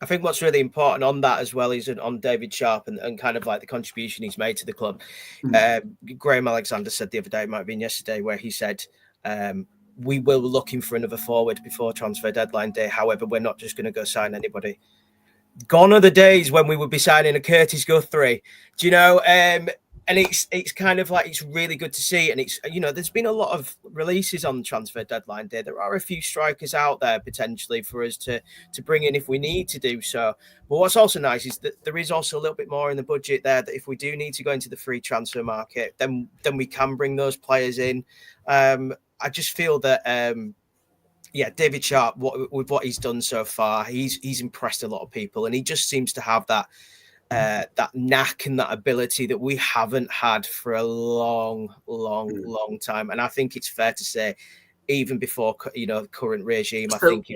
I think what's really important on that as well is on David Sharp and kind of like the contribution he's made to the club. Graham Alexander said the other day, it might have been yesterday, where he said, we will be looking for another forward before transfer deadline day. However, we're not just going to go sign anybody. Gone are the days when we would be signing a Curtis Guthrie. Do you know? And it's kind of like, it's really good to see. And it's, there's been a lot of releases on transfer deadline day. There are a few strikers out there potentially for us to bring in if we need to do so. But what's also nice is that there is also a little bit more in the budget there, that if we do need to go into the free transfer market, then we can bring those players in. I just feel that Yeah, David Sharp, with what he's done so far, he's impressed a lot of people, and he just seems to have that knack and that ability that we haven't had for a long time. And I think it's fair to say, even before the current regime, I think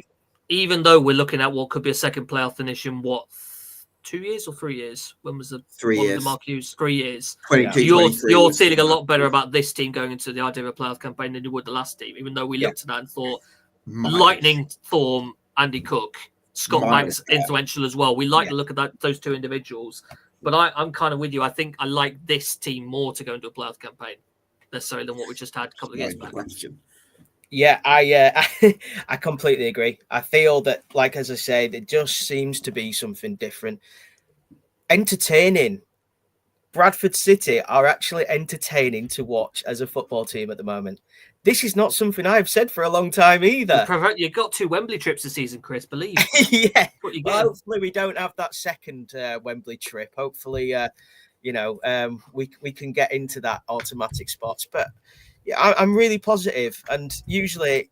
even though we're looking at what could be a second playoff finish in 2 years or 3 years? When was the 3 years? The Mark Hughes 3 years. 22, you're feeling a lot better about this team going into the idea of a playoff campaign than you would the last team, even though we looked at that and thought Lightning, Thorm, Andy Cook, Scott Banks, influential as well. We like to look at those two individuals, but I'm kind of with you. I think I like this team more to go into a playoff campaign necessarily than what we just had a couple of years back. Yeah, I completely agree. I feel that, like as I say, there just seems to be something different. Entertaining. Bradford City are actually entertaining to watch as a football team at the moment. This is not something I've said for a long time either. You got 2 Wembley trips this season, Chris, believe. Yeah. Well, hopefully we don't have that second Wembley trip. Hopefully, we can get into that automatic spots. But yeah, I'm really positive. And usually,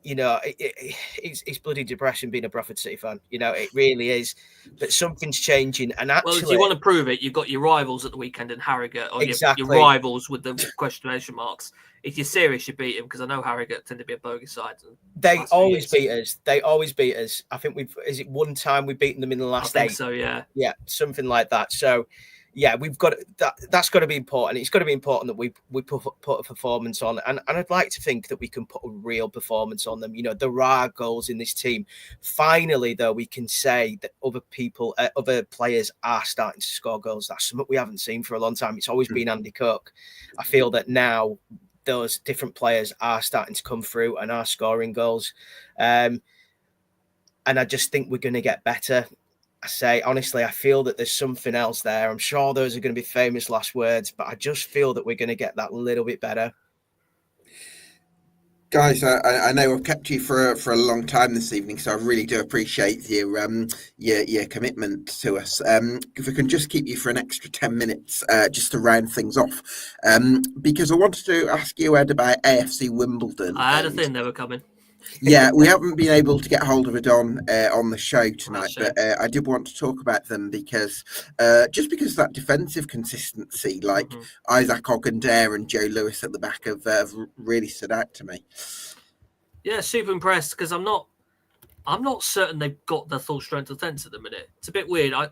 it's bloody depression being a Bradford City fan. It really is. But something's changing. And actually, well, if you want to prove it, you've got your rivals at the weekend in Harrogate, or exactly. your rivals with the question marks. If you're serious, you beat them, because I know Harrogate tend to be a bogey side. They always beat us. I think is it one time we've beaten them in the last 8? So, yeah. Yeah, something like that. So, yeah, we've got that's got to be important. It's got to be important that we put a performance on, and I'd like to think that we can put a real performance on them. There are goals in this team. Finally, though, we can say that other players are starting to score goals. That's something we haven't seen for a long time. It's always been Andy Cook. I feel that now those different players are starting to come through and are scoring goals, and I just think we're going to get better. I say, honestly, I feel that there's something else there. I'm sure those are going to be famous last words, but I just feel that we're going to get that little bit better. Guys, I know I've kept you for a long time this evening, so I really do appreciate your commitment to us. If we can just keep you for an extra 10 minutes, just to round things off, because I wanted to ask you, Ed, about AFC Wimbledon. I had a thing they were coming. Yeah, we haven't been able to get hold of it on the show tonight, but I did want to talk about them because that defensive consistency, like Isaac Ogundere and Joe Lewis at the back have really stood out to me. Yeah, super impressed, because I'm not certain they've got their full strength of defense at the minute. It's a bit weird. I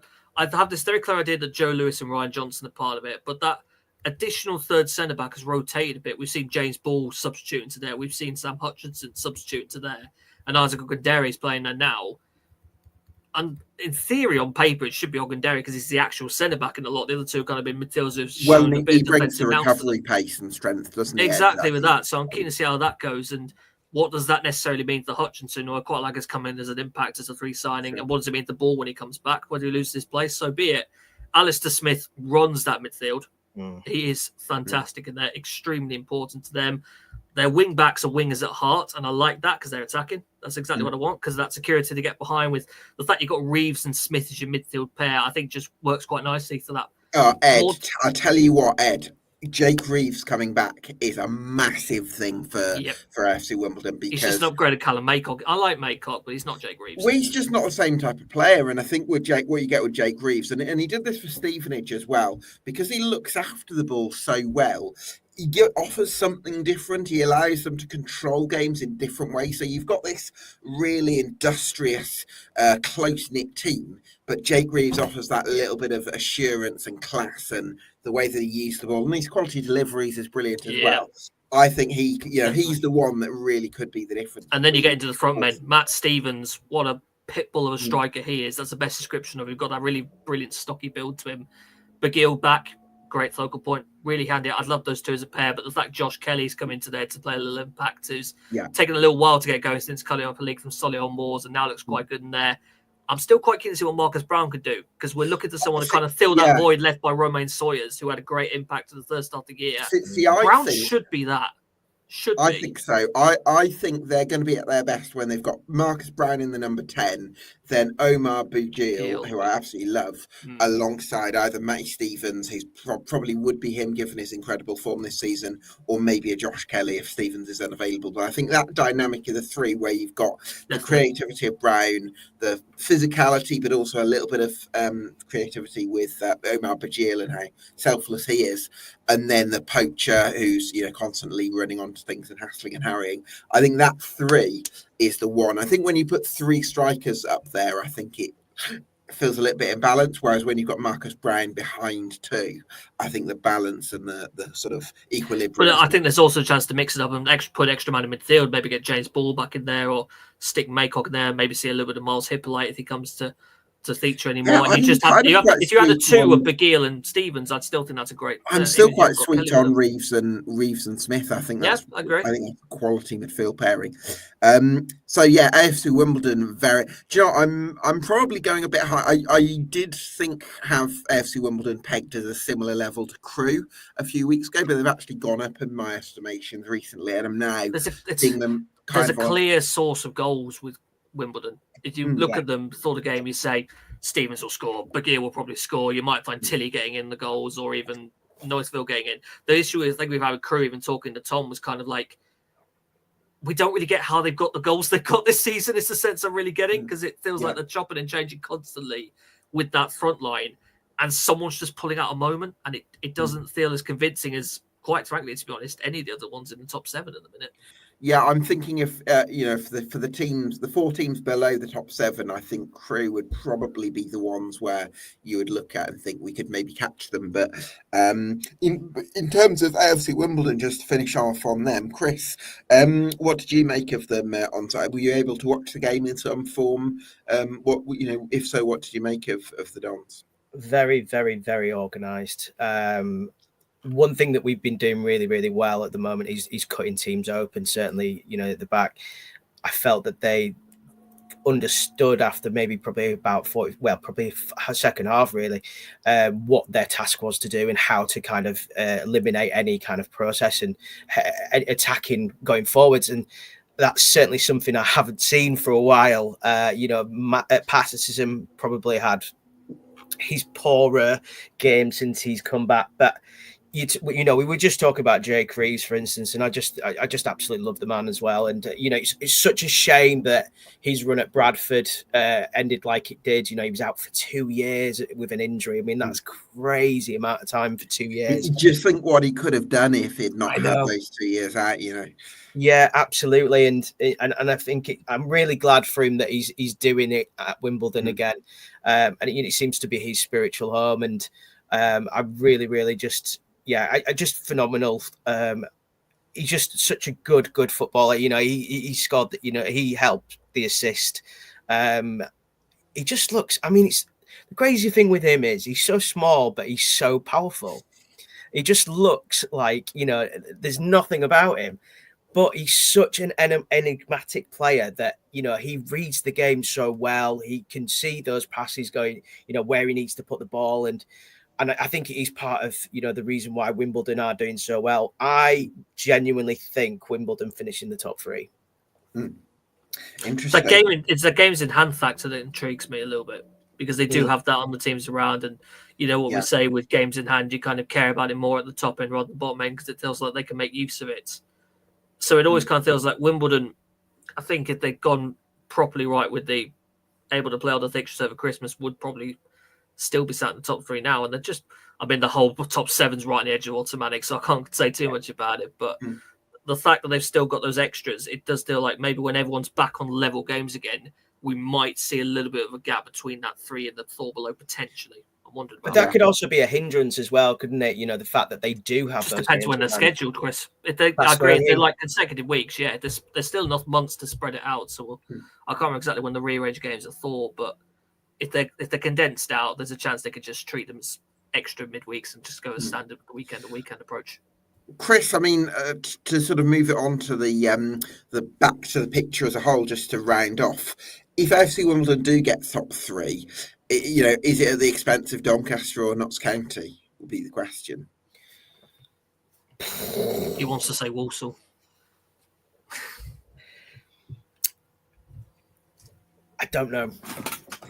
have this very clear idea that Joe Lewis and Ryan Johnson are part of it, but that additional third centre back has rotated a bit. We've seen James Ball substituting to there. We've seen Sam Hutchinson substituting to there, and Isaac Ogundere is playing there now. And in theory, on paper, it should be Ogundere because he's the actual centre back, and a lot of the other two have kind of been midfielders who've shown a bit of brings the defensive recovery pace and strength, doesn't he? Exactly with that. So I'm keen to see how that goes, and what does that necessarily mean for Hutchinson, who I quite like has come in as an impact as a free signing, and what does it mean to Ball when he comes back? Whether he loses his place, so be it. Alistair Smith runs that midfield. He is fantastic, and they're extremely important to them. Their wing backs are wingers at heart, and I like that because they're attacking. That's exactly what I want, because that security to get behind, with the fact you've got Reeves and Smith as your midfield pair, I think just works quite nicely for that. Ed, I tell you what, Ed, Jake Reeves coming back is a massive thing for AFC Wimbledon, because he's just an upgraded Callum Maycock. I like Maycock, but he's not Jake Reeves. Well, he's just not the same type of player, and I think what you get with Jake Reeves, and he did this for Stevenage as well, because he looks after the ball so well. He offers something different. He allows them to control games in different ways. So you've got this really industrious, close-knit team, but Jake Reeves offers that little bit of assurance and class, and the way that he used the ball, and his quality deliveries is brilliant as well. I think he's the one that really could be the difference. And then you get into the front men. Matt Stevens, what a pit bull of a striker he is. That's the best description of him. He's got that really brilliant stocky build to him. Bagil back, great focal point, really handy. I'd love those two as a pair, but the fact Josh Kelly's come into there to play a little impact, who's taken a little while to get going since coming off a league from Solihull Moors, and now looks quite good in there. I'm still quite keen to see what Marcus Brown could do, because we're looking to someone to kind of fill that void left by Romain Sawyers, who had a great impact at the first start of the year. Brown should be that. should I be. think so. I think they're going to be at their best when they've got Marcus Brown in the number 10, then Omar Boudjil, who I absolutely love, alongside either Matty Stevens, who's probably would be him given his incredible form this season, or maybe a Josh Kelly if Stevens is unavailable. But I think that dynamic of the three, where you've got the creativity of Brown, the physicality, but also a little bit of creativity with Omar Boudjil and how selfless he is, and then the poacher who's constantly running onto things and hassling and harrying. I think that three is the one. I think when you put three strikers up there, I think it feels a little bit imbalanced. Whereas when you've got Marcus Brown behind two, I think the balance and the sort of equilibrium. But I think there's also a chance to mix it up and put extra man in midfield, maybe get James Ball back in there, or stick Maycock in there, maybe see a little bit of Miles Hippolyte if he comes to feature anymore. Yeah, and if you had a two of Begiel and Stevens, I'd still think that's a great. I'm still quite sweet on Reeves and Smith. I think that's I agree. I think that's a quality midfield pairing. So yeah, AFC Wimbledon very. Do you know, I'm probably going a bit high. I did have AFC Wimbledon pegged as a similar level to Crewe a few weeks ago, but they've actually gone up in my estimations recently, and I'm now seeing them. There's a clear source of goals with Wimbledon. If you look at them before the game, you say Stevens will score, Begier will probably score. You might find Tilly getting in the goals, or even Noiseville getting in. The issue is, I think we've had with Crewe, even talking to Tom, was kind of like, we don't really get how they've got the goals they've got this season. It's the sense I'm really getting, because it feels like they're chopping and changing constantly with that front line, and someone's just pulling out a moment, and it doesn't feel as convincing as, quite frankly, to be honest, any of the other ones in the top 7 at the minute. Yeah, I'm thinking if for the teams, the 4 teams below the top 7, I think Crewe would probably be the ones where you would look at and think we could maybe catch them. But in terms of AFC Wimbledon, just to finish off on them, Chris, what did you make of them on side? Were you able to watch the game in some form? If so, what did you make of the Dons? Very, very, very organised. One thing that we've been doing really, really well at the moment is cutting teams open. Certainly, at the back, I felt that they understood after probably about 40, probably a second half really, what their task was to do and how to kind of eliminate any kind of process and attacking going forwards. And that's certainly something I haven't seen for a while. Patterson probably had his poorer game since he's come back, but we were just talking about Jake Reeves, for instance, and I just absolutely love the man as well. And it's such a shame that his run at Bradford ended like it did. He was out for 2 years with an injury. I mean, that's crazy amount of time for 2 years. Just think what he could have done if he'd not had those 2 years out. Yeah, absolutely, and I think I'm really glad for him that he's doing it at Wimbledon again, and it seems to be his spiritual home. And I really, really just. Yeah, I just phenomenal. He's just such a good footballer. He scored. He helped the assist. He just looks. I mean, it's the crazy thing with him is he's so small, but he's so powerful. He just looks like there's nothing about him, but he's such an enigmatic player that he reads the game so well. He can see those passes going, where he needs to put the ball and I think it is part of, the reason why Wimbledon are doing so well. I genuinely think Wimbledon finish in the top 3. Interesting. It's the games in hand factor that intrigues me a little bit, because they do have that on the teams around. And we say with games in hand, you kind of care about it more at the top end rather than the bottom end, because it feels like they can make use of it. So it always kind of feels like Wimbledon, I think if they'd gone properly right with the able to play all the fixtures over Christmas, would probably still be sat in the top 3 now. And they're just, the whole top 7's right on the edge of automatic, so I can't say too much about it. But the fact that they've still got those extras, it does feel like maybe when everyone's back on level games again, we might see a little bit of a gap between that 3 and the 4 below potentially. I'm wondering about that. But that could also be a hindrance as well, couldn't it? The fact that they do have just those depends when they're scheduled, Chris. I agree. If they're like consecutive weeks, there's still enough months to spread it out. So I can't remember exactly when the rearranged games are for, but if they're condensed out, there's a chance they could just treat them as extra midweeks and just go as standard weekend approach. Chris, to sort of move it on to the back to the picture as a whole, just to round off, if FC Wimbledon do get top 3, is it at the expense of Doncaster or Notts County? Will be the question. He wants to say Walsall. I don't know.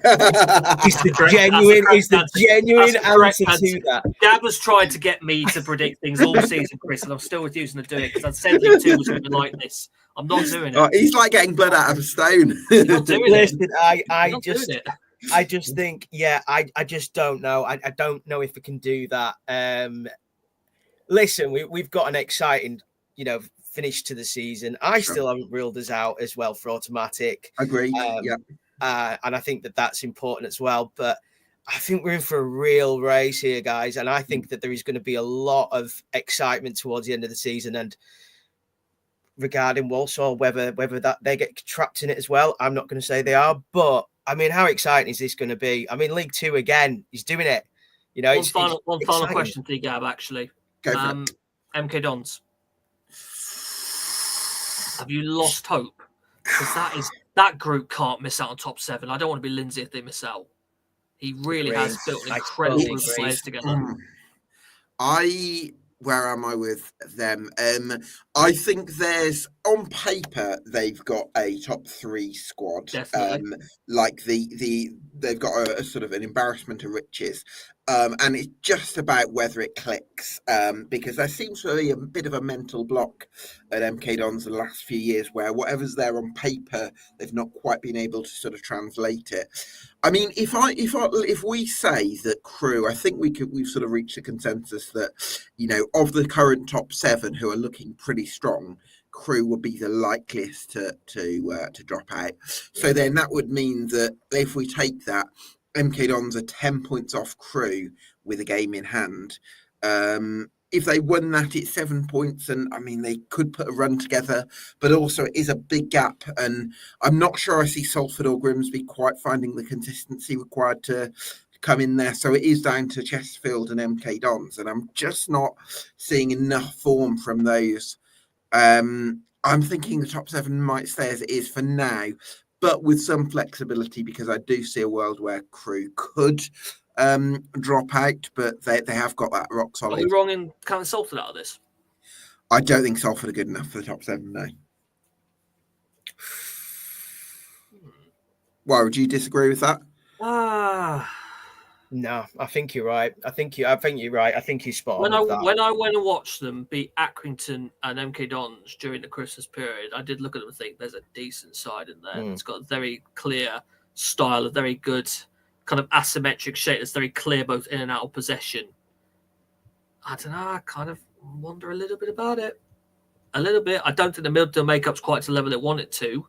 That's It's the correct- genuine, that's it's the correct genuine that's the correct answer to answer. that. Gab has tried to get me to predict things all season, Chris, and I'm still refusing to do it because I said League 2 was going to be like this. I'm not doing Oh, it. he's like getting blood out of a stone. Not doing it. Listen, I'm I not just doing it. I just think, yeah, I just don't know. I don't know if we can do that. Listen, we've got an exciting, finish to the season. I Sure. still haven't ruled us out as well for automatic. Agreed. Um, Yeah. And I think that that's important as well. But I think we're in for a real race here, guys. And I think that there is going to be a lot of excitement towards the end of the season. And regarding Walsall, whether that they get trapped in it as well, I'm not going to say they are. But I mean, how exciting is this going to be? I mean, League Two again, he's doing it. One final exciting. question to you, Gab, actually. Go for it. MK Dons. Have you lost hope? Because that group can't miss out on top 7. I don't want to be Lindsay if they miss out. He really has built an I incredible totally group of agree. players together. Where am I with them? I think on paper they've got a top 3 squad. Definitely. They've got a sort of an embarrassment of riches. And it's just about whether it clicks, because there seems to be a bit of a mental block at MK Dons the last few years where whatever's there on paper, they've not quite been able to sort of translate it. I mean, if we say that Crewe, I think we've sort of reached a consensus that, of the current top 7 who are looking pretty strong, Crewe would be the likeliest to drop out. So then that would mean that if we take that, MK Dons are 10 points off Crewe with a game in hand. If they won that, it's 7 points, and I mean, they could put a run together, but also it is a big gap. And I'm not sure I see Salford or Grimsby quite finding the consistency required to come in there. So it is down to Chesterfield and MK Dons, and I'm just not seeing enough form from those. I'm thinking the top 7 might stay as it is for now, but with some flexibility, because I do see a world where Crewe could drop out, but they have got that rock Are we solid. wrong in counting Salford out of this? I don't think Salford are good enough for the top 7, no. Why, would you disagree with that? No, I think you're right. I think you're right. I think you're spot When on with that. when I went and watched them beat Accrington and MK Dons during the Christmas period, I did look at them and think there's a decent side in there. It's got a very clear style, a very good kind of asymmetric shape that's very clear both in and out of possession. I don't know. I kind of wonder a little bit about it. A little bit. I don't think the midfield makeup's quite to the level it wanted to.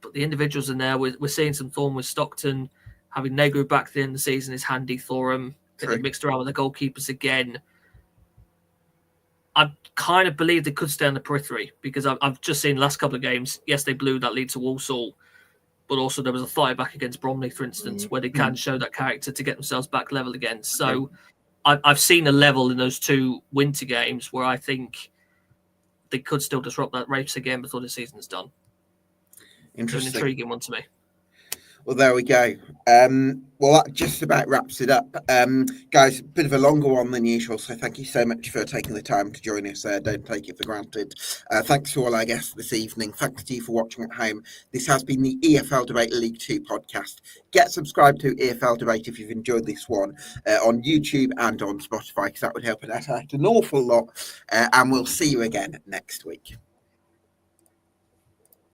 But the individuals in there, we're seeing some form with Stockton. Having Negru back at the end of the season is handy for him. They mixed around with the goalkeepers again. I kind of believe they could stay on the periphery because I've just seen the last couple of games. Yes, they blew that lead to Walsall, but also there was a fight back against Bromley, for instance, where they can show that character to get themselves back level again. So I've seen a level in those 2 winter games where I think they could still disrupt that race again before the season's done. Interesting. It's an intriguing one to me. Well, there we go. Well, that just about wraps it up. Guys, a bit of a longer one than usual, so thank you so much for taking the time to join us. Don't take it for granted. Thanks to all our guests this evening. Thanks to you for watching at home. This has been the EFL Debate League 2 podcast. Get subscribed to EFL Debate if you've enjoyed this one on YouTube and on Spotify, because that would help us out an awful lot. And we'll see you again next week.